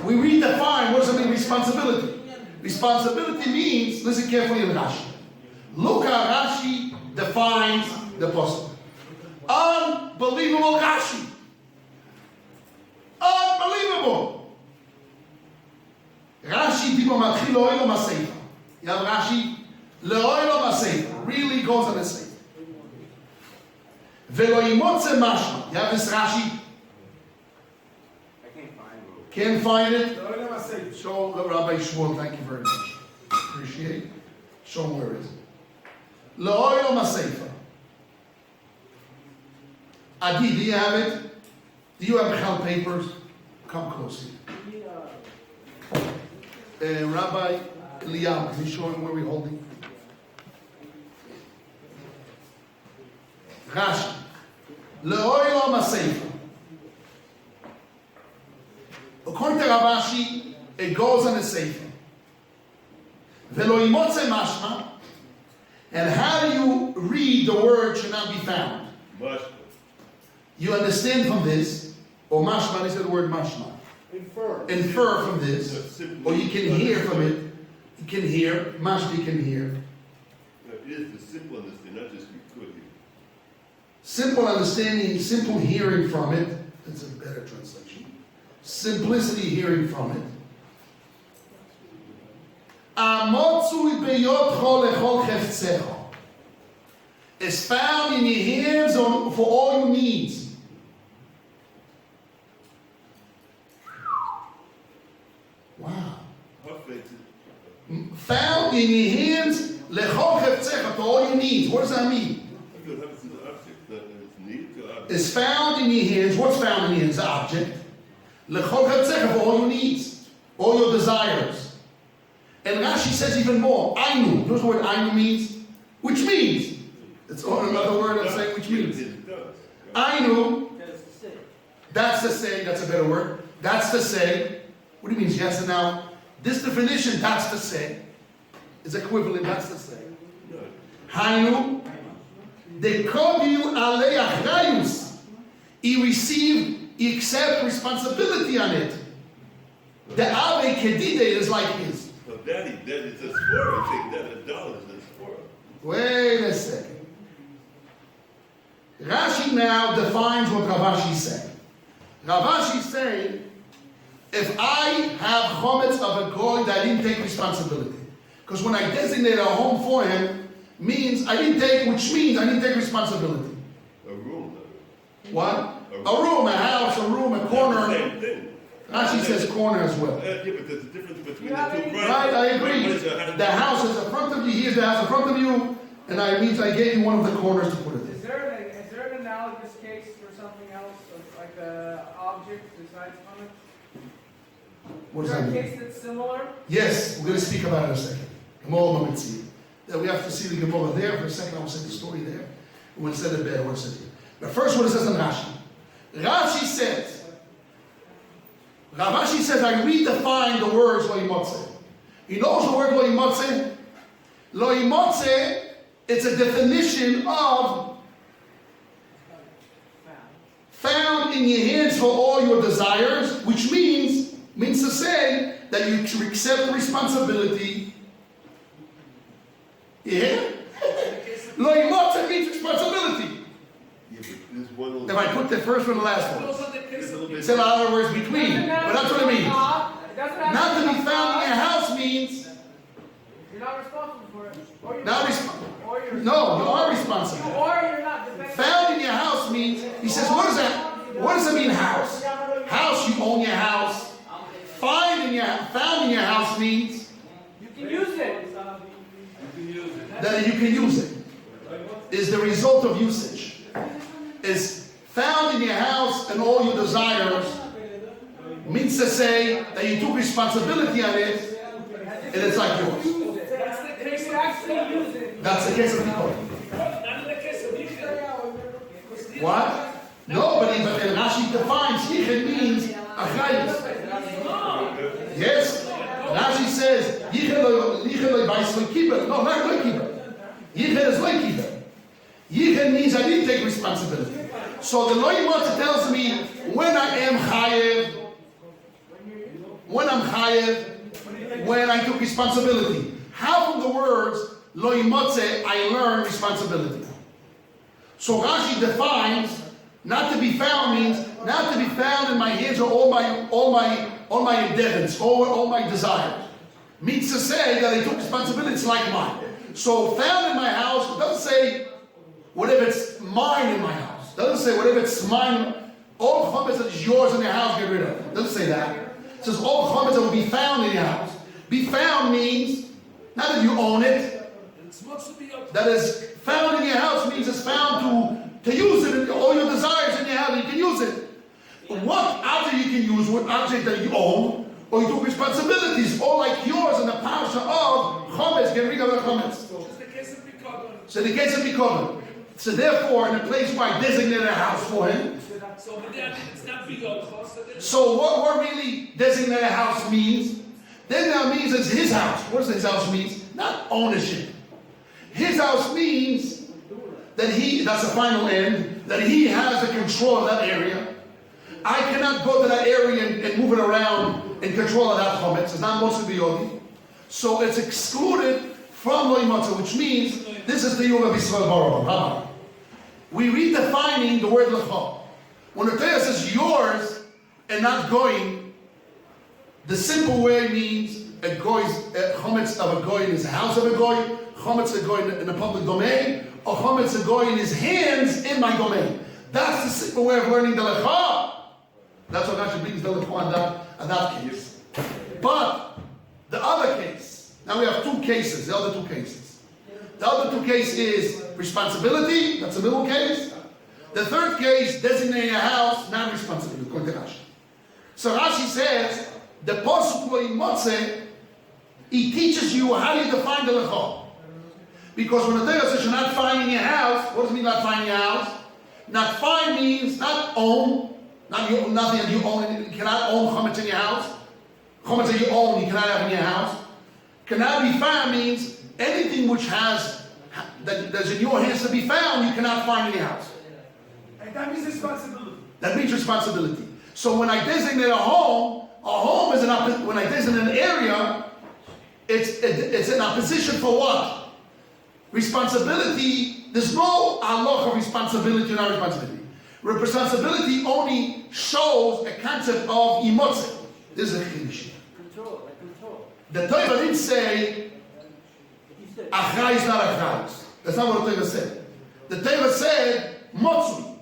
We redefine what does it mean responsibility. Responsibility means, listen carefully in Rashi. Look how Rashi defines the pasuk. Unbelievable Rashi. Unbelievable. Rashi people matchil lo'elo maseifa. You have Rashi lo'elo maseifa. Really goes on the seifa. Velo imotze mashma. You have this Rashi. Can't find it? Show Rabbi Shmuel, thank you very much. Appreciate it. Show him where it is. Le'oyo maseifa. Adi, do you have it? Do you have Michal papers? Come close here. Rabbi Eliyahu, can you show him where we're holding? Rashi. Le'oyo maseifa. According to Ravashi, It goes on the sefer. Velo imotze mashma. And how do you read the word should not be found? Mashma. You understand from this, or mashma, they said the word mashma. Infer from this, or you can hear from it. You can hear, mashma you can hear. It is the simple understanding, not just you could hear. Simple understanding, simple hearing from it. That's a better translation. Simplicity hearing from it. Amotzui beyotcho lechol chefzecho. Is found in your hands for all your needs. Wow. Found in your hands lechol chefzecho, to all your needs. What does that mean? Is found in your hands. What's found in your hands? The object. Lechol chefzecho, for all your needs, all your desires. And Rashi says even more. Ainu. You know what Ainu means? Which means. It's another word of saying which means. Ainu. That's to say. That's a better word. That's to say. What do you mean? Yes and now. This definition. That's to say. Is equivalent. That's to say. Hainu. De kobil alei achrayus. He received. He accepted responsibility on it. The ave kedide is like his. Daddy, it's a spore. I think that $1 is a spore. Wait a second. Rashi now defines what Ravashi said. Ravashi saying, if I have chometz of a goy that I didn't take responsibility, because when I designated a home for him, means I didn't take, which means I didn't take responsibility. A room. What? A room, a house, a room, a corner. Same thing. Rashi says corner as well. Yeah, but there's a difference between the two. Right, I agree. The house is in front of you, here's the house in front of you, and I means I gave you one of the corners to put it in. Is there an analogous case for something else, like an object besides from it? What Is does there that a mean? case that's similar? Yes, we're going to speak about it in a second. Gemara Mamitzi. We have to see the Gemara there for a second. I will say the story there. We'll say it better. We'll say it. But first, what it says in Rashi. Rashi says, Ravashi says, I redefine the words lo imotze. He knows the word lo imotze. Lo imotze, it's a definition of found in your hands for all your desires, which means to say that you should accept responsibility. Yeah? Lo imotze means responsibility. If I put the first one and the last one. It's in other words between. But that's what it means. Not to be found in your house means. You're not responsible for it. Or you're Not responsible. No, you are responsible. Or you're not. Found in your house means, he says, what is that? What does it mean, house? House, you own your house. Found in your house means You can use it. that you can use it. Is the result of usage. Is found in your house and all your desires means to say that you took responsibility on it and it's like yours. That's the case of people. What? No, but Rashi defines yichud means achayus. Yes? Rashi says yichud lo bais lo kibbutz. No, not lo kibbutz. Yichud is lo kibbutz. Yichud means I didn't take responsibility. So the lo imotze tells me when I am chayev, when I'm chayev, when I took responsibility. How from the words lo imotze I learn responsibility. So Rashi defines not to be found means not to be found in my hands or all my endeavors, all my desires. Means to say that I took responsibility, it's like mine. So found in my house, it doesn't say whatever it's mine in my house. It doesn't say whatever it's mine, all chametz that is yours in your house, get rid of. It doesn't say that. It says all chametz that will be found in your house. Be found means not that you own it. That is found in your house means it's found to use it, all your desires in your house, you can use it. But what object you can use, what object that you own, or you took responsibilities, all like yours in the parsha of chametz, get rid of the chametz. So the case of Biyun. So therefore, in the place where I designated a house for him, so what really designated a house means, Then now means it's his house. What does his house mean? Not ownership. His house means that that's the final end, that he has the control of that area. I cannot go to that area and move it around and control of that chometz. It's not mostly biyodi. So it's excluded from lo yimotze, which means this is the yom of Yisrael Baruch. Rabbi. We redefining the word lecha. When the Torah says yours and not going, the simple way means a chometz of a goy in his house of a goy, chometz of a goy in the public domain, or chometz of a goy in his hands in my domain. That's the simple way of learning the lecha. That's what Rashi brings the lecha in that case. But the other case, now we have two cases, the other two cases. The other two cases is responsibility, that's the middle case. The third case, designating a house, not responsibility, according to Rashi. So Rashi says, the Pasuk lo yimotze, he teaches you how you define the lecha. Because when the Torah says you're not finding a house, what does it mean not finding a house? Not find means not own, nothing that you own. You cannot own chometz in your house. Chometz that you own, you cannot have in your house. Cannot be found means anything which has that's in your hands to be found, you cannot find in your house. And that means responsibility. That means responsibility. So when I designate a home is when I designate an area, it's in opposition for what? Responsibility. There's no halacha of responsibility or not responsibility. Responsibility only shows a concept of imotze. This is a chiddush. Control. The Torah didn't say achrai is not achrai. That's not what the Torah said. The Torah said motzu.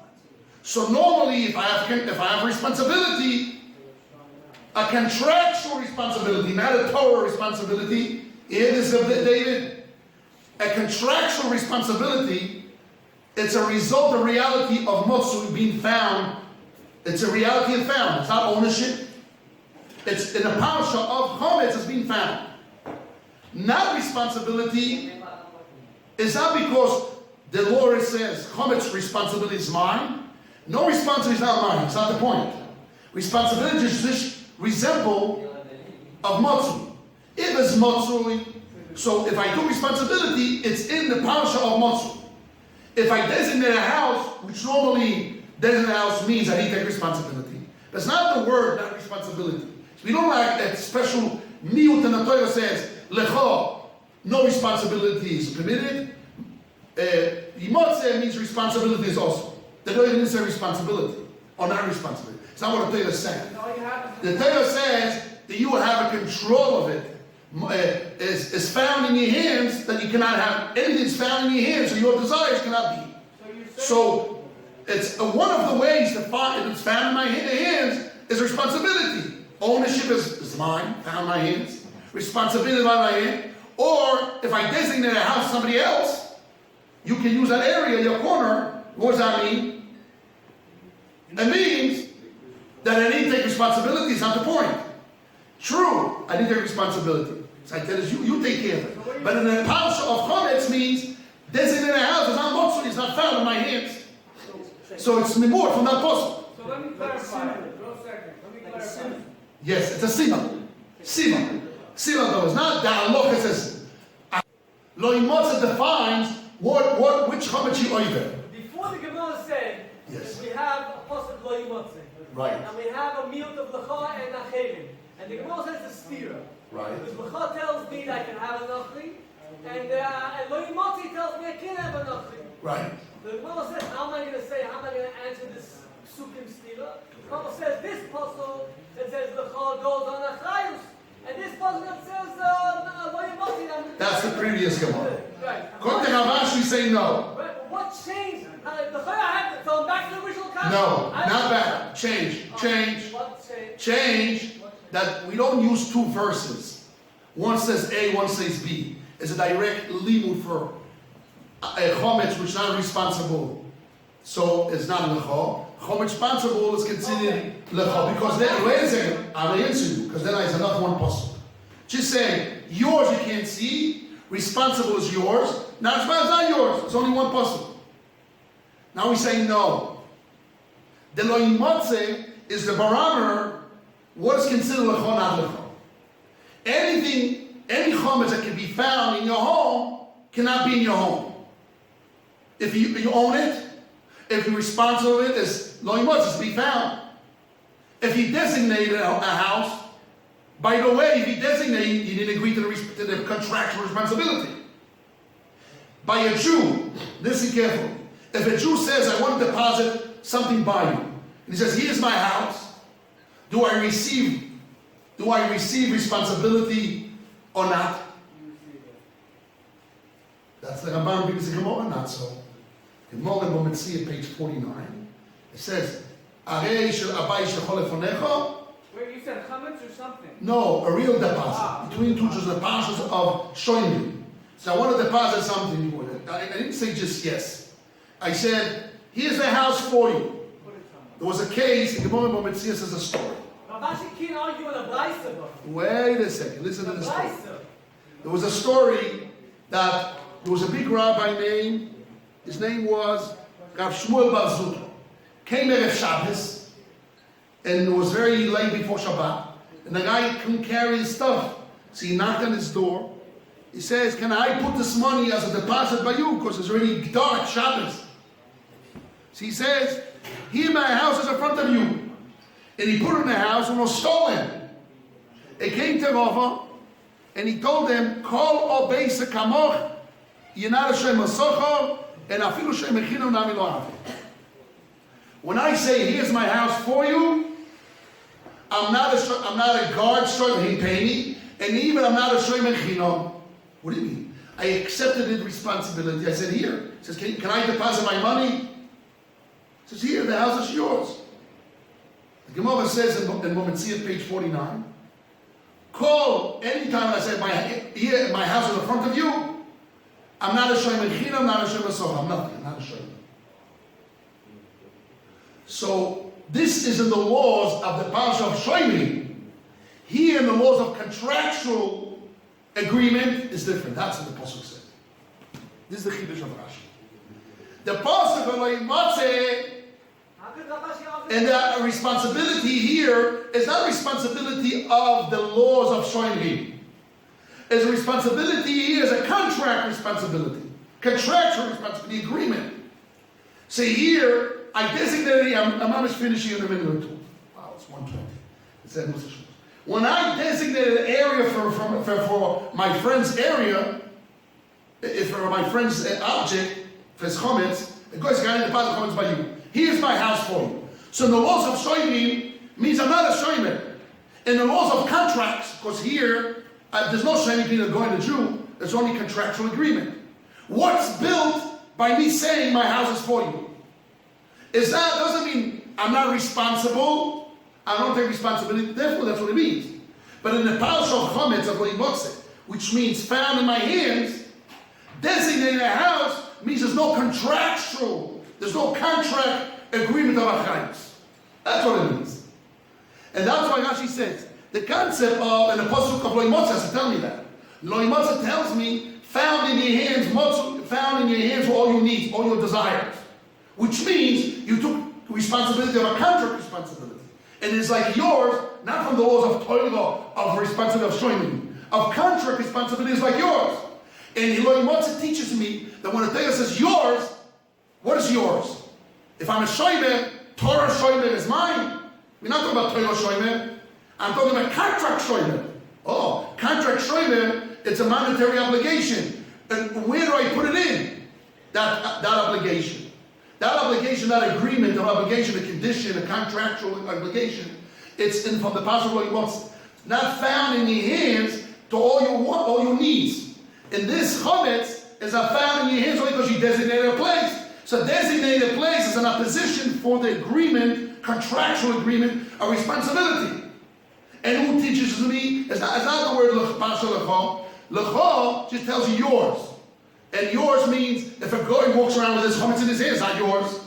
So normally, if I have responsibility, a contractual responsibility, not a Torah responsibility. Here this is David. A contractual responsibility, it's a result, a reality of motzu being found. It's a reality of found. It's not ownership. It's in a parasha of chometz is being found. Not responsibility is not because the Lord says chometz responsibility is mine. No responsibility is not mine. It's not the point. Responsibility is just resemble of motzu. If it's motzu, so if I do responsibility, it's in the parasha of motzu. If I designate a house, which normally designate a house means I need to take responsibility. That's not the word, not responsibility. So we don't like that special miut in the Torah says, lecha, no responsibility is permitted. Yimotze means responsibility is also. The Torah didn't say responsibility or not responsibility. It's not what the Torah is saying. The Torah says that you will have a control of it. Is found in your hands, that you cannot have anything that's found in your hands, so your desires cannot be. So it's one of the ways to find it's found in my hands is responsibility. Ownership is mine, found in my hands. Responsibility by my hand. Or if I designate a house to somebody else, you can use that area, your corner. What does that mean? It means that I need to take responsibility. It's not the point. True, I need to take responsibility. So I tell you take care of it. But in the parasha of chometz means designate a house is not motzu, it's not found in my hands. So it's mimur from that possible. So let me clarify. For a second. Let me clarify. Yes, it's a siman. Siman though, it's not that halacha says. Lo yimotze defines which chometz you over. Before the Gemara said, Yes. we have a pasuk lo yimotze. Right. And we have a miut of lecha and acherim. And the Gemara says the stira. Right. Because lecha tells me that I can have a nachri, and lo yimotze tells me I can't have a nachri. Right. The Gemara says, how am I going to answer this psukim stira? The Gemara says this pasuk that says lecha goes on achrayus, and this pasuk that says lo yimotze. That's the previous Gemara. Right. According to Ravash, we say no. What changed? The Chaya had to tell him back to the original concept. No, not bad. Change. What changed? Change that we don't use two verses. One says A, one says B. It's a direct limud for a chometz which is not responsible. So it's not lecha. Chometz responsible is considered lecha. Because then, wait a second, I'll answer you, because then there's another one possible. Just saying, yours you can't see, responsible is yours, not responsible is not yours. It's only one possible. Now we say no. The lo yimotze is the barometer. What is considered lecha, not lecha? Any chametz that can be found in your home cannot be in your home. If you own it, if you're responsible for it, there's lo yimotzeh to be found. If he designated a house, by the way, if he designated, he didn't agree to the contractual responsibility. By a Jew, listen carefully. If a Jew says, I want to deposit something by you, and he says, here's my house, do I receive responsibility or not? That's the Rabbi because the Gemara not so. Gemara in Bometzia, page 49, it says, Arei shel abai shechol lefonecha. Wait, you said chametz or something? No, a real deposit. Between two Jews, the parshas of shoyim. So I want to deposit something with it. I didn't say just yes. I said, here's the house for you. There was a case, the Gemara in Bometzia says a story. Rabashi can't argue with a Botzer. Wait a second, listen to the story. There was a story that there was a big rabbi named, his name was Rav Shmuel Bar. Came Erev Shabbos, and it was very late before Shabbat, and the guy couldn't carry his stuff, so he knocked on his door. He says, can I put this money as a deposit by you, because it's already dark, Shabbos. So he says, here my house is in front of you. And he put it in the house and was stolen. He came to Rava, and he told them, Kol obeisa kamoch, Yenar Hashem Masocho, and Afilu Shem Echinu Nami Lo Avi. When I say, here's my house for you, I'm not a guard short, he pay me, and even I'm not a Shem Echinu. What do you mean? I accepted the responsibility. I said, here. He says, can I deposit my money? He says, here, the house is yours. The Gemara says in Bometzia, page 49, call anytime I say, my house is in front of you, I'm not a shoyim echina, I'm not a shoyim asoch, I'm nothing, I'm not a shoyim. So, this is in the laws of the parsha of shoyim. Here in the laws of contractual agreement is different. That's what the pasuk says. This is the chidush of Rashi. The pasuk of lo yimotzeh, and the responsibility here is not responsibility of the laws of shoyim. It's a responsibility here is a contract responsibility, contractual responsibility, agreement. So here, I designated, I'm almost finishing in a minute or two. Wow, it's 1:20. It said when I designated an area for my friend's area, for my friend's object, for his chametz, it goes, I deposit chametz by you. Here's my house for you. So in the laws of shoyim means I'm not a shoyim. In the laws of contracts, because here there's no shoyim between a goy and a Jew. There's only contractual agreement. What's built by me saying my house is for you? Doesn't mean I'm not responsible. I don't take responsibility. Therefore, that's what it means. But in the parsha of chametz of lo yimotzeh, which means found in my hands, designating a house means there's no contractual. There's no contract agreement of achayus. That's what it means. And that's why Rashi says, the concept of, and the pasuk of lo yimotzeh has to tell me that. Lo yimotzeh tells me, found in your hands were all your needs, all your desires. Which means you took responsibility of a contract responsibility. And it's like yours, not from the laws of Torah, of responsibility of shoyim, of contract responsibility is like yours. And lo yimotzeh teaches me that when a Torah says yours, what is yours? If I'm a shoymer, Torah shoymer is mine. We're not talking about Torah shoymer. I'm talking about contract shoymer. Oh, contract shoymer, it's a monetary obligation. And where do I put it in? That obligation. That obligation, that agreement, that obligation, a condition, a contractual obligation, it's in from the parsha of lo yimotzeh. Not found in your hands to all your needs. And this chametz is not found in your hands only because you designated a place. So designated place is an opposition for the agreement, contractual agreement, of responsibility. And who teaches me? It's not the word parsha lecho. Lecho just tells you yours. And yours means if a guy walks around with his chametz in his hand, it's not yours.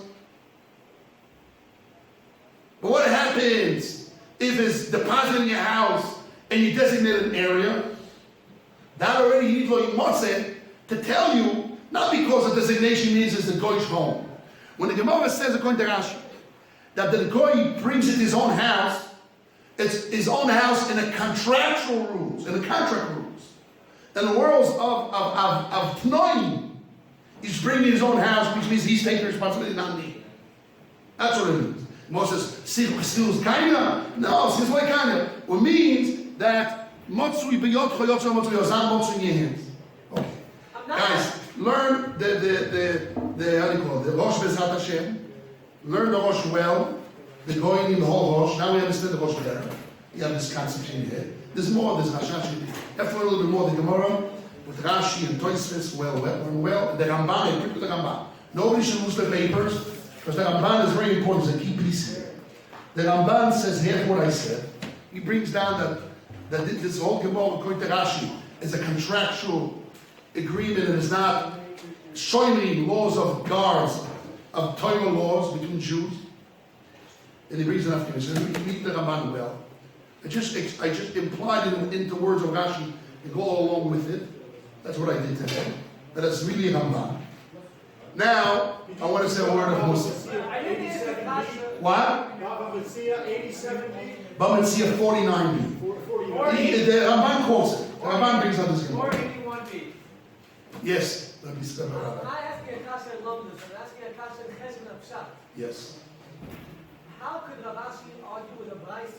But what happens if it's deposited in your house and you designate an area? That already needs lo yimotzeh to tell you, not because the designation means it's the goy's home. When the Gemara says, according to Rashi, that the goy brings it to his own house, It's his own house in the contractual rules, in the contract rules. In the worlds of Tnoim, he's bringing his own house, which means he's taking responsibility, not me. That's what it means. Moses steals kaina. No, steals like kaina. It means that motzui b'yod choyot shel motzui yozam motzui in your hands. Okay, guys, learn the how do you call it? The Rosh Bezrat Hashem. Learn the Rosh well. The going in the whole Rosh. Now we understand the Rosh better. You have this concept in your head. There's more. There's Rashashi. You have to learn a little bit more the Gemara with Rashi and Tosfos. Well. The Ramban. Pick with the Ramban. Nobody should lose their papers. Because the Ramban is very important, it's a key piece here. The Ramban says half what I said. He brings down that this whole Gemara, according to Rashi, is a contractual agreement and is not showing laws of guards, of Torah laws between Jews. And he brings it up to me. He says, we meet the Ramban well. I just implied it into words of Rashi and go along with it. That's what I did today. But it's really a Ramban. Now, I want to say a word of Muslim. What? Baba Metzia 87B. Baba Metzia 49B. 49. The Ramban quotes it. The Ramban brings up this Gemara. 481B. Yes. Let me step I'm around. not asking a kasha in Lomdus, I'm asking a kasha in Chesed of Pshat. Yes. How could Rav Ashi argue with a Bryce?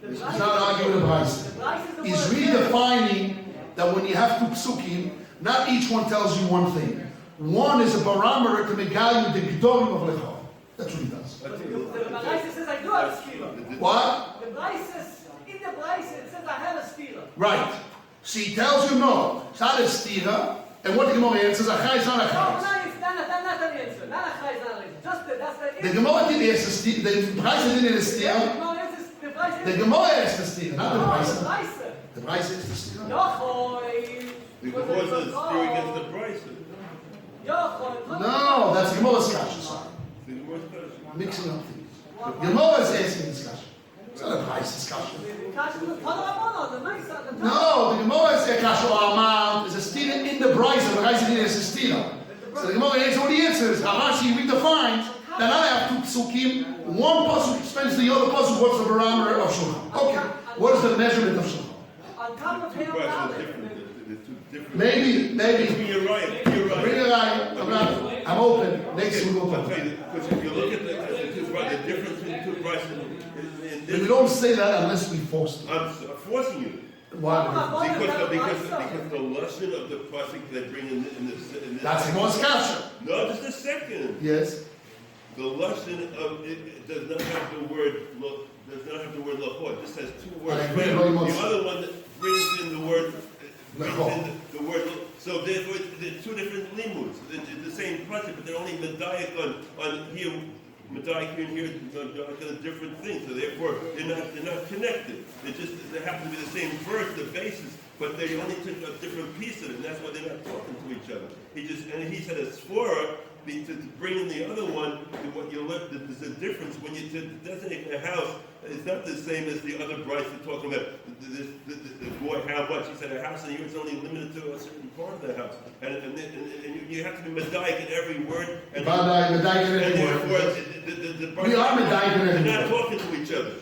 He's not arguing with Bryce. The Bryce is the He's word. redefining that when you have two psukim, not each one tells you one thing. One is a barometer to make value the Gedolim of Lecha. That's what he does. But the Bryce says I do have a stira. What? The Bryce says, in the Bryce it says I have a stira. Right. So he tells you no. It's not a stira. And what the Gemara answers, Achai is not No, Achai. not an answer. Not a chai, not an answer. Just that's the The answer. Gemara didn't ask the stira. The Bryce didn't ask the stira. No, the Bryce The Gemara asked the stira, not the No, the Bryce. Bryce. The Bryce asked the stira. Yochoi. Because it's steer against the price. Yochoi. No, that's Gemara's kasha. Sorry. The Gemara's question. Mixing up things. Gemara is asking this kasha. It's not a Bryce discussion. No, the Gemara is a kasha amount. There's a stira in the Bryce, and the Bryce didn't ask the stira. So the Gemara answers what he answers. Rashi redefines that I have two psukim. One pasuk explains the other pasuk. What's the barometer of shulchan? Okay, what is the measurement of shulchan? On top of Two him, prices are different. They're two different. Maybe. You're right. You're right. Bring it right. I'm open. Next week we'll I'll talk. tell you, because if you look at the two prices, the difference between two prices in We this, don't say that unless we force it. I'm forcing you. Why? Because the lesson of the pasuk they bring in this. That's the most kasha. No, just a second. Yes. The lesson of it does not have the word lachot. It just has two words. I agree very much. The other one that brings in the word Lachot. the word. So therefore, they're two different limuds. They're the same pasuk, but they're only medayik on here. Medayik here and here, medayik on different things. So therefore, they're not connected. They happen to be the same verse, the basis, but they only took a different piece of it, and that's why they're not talking to each other. He said a svora to bring in the other one. What you look, there's a difference when you designate a house. It's not the same as the other Bryce they're talking about. The boy, how much? He said a house, and here it's only limited to a certain part of the house. And you have to be medayik in every word. And Medayik in every word. Therefore, We are medayik in every they're not word. talking to each other.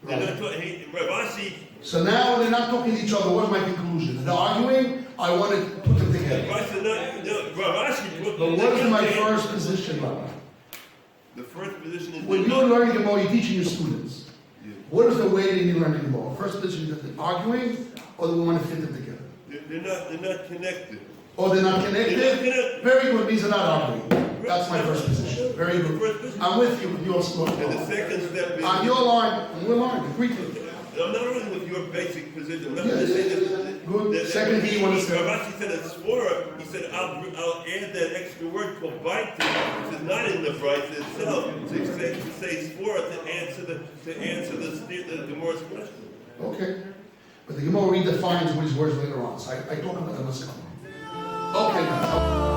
They're not talking. Rabbi, So now they're not talking to each other. What's my conclusion? They're arguing. I want to put them together. But what is my first position, Rabbi? The first position is When you're learning Gemara, you're teaching your students. What is the way that you learn Gemara? First position is that they're arguing, or do we want to fit them together? they're not connected. Or they're not connected? They're not connected. Very good. Means they're not arguing. That's my first position. Very good. I'm with you with your And the second step is on your line, on your line. Agree to it. I'm not arguing with your basic position. I'm not Yeah, going to say yeah, that. good. that- Second, he wants to- Rashi said a svora. He said I'll add that extra word called bite, which is not in the Bryce itself. To say svora to answer the Gemara's question. Okay. But the Gemara redefines which words later on. So I talk about them as a Okay, guys.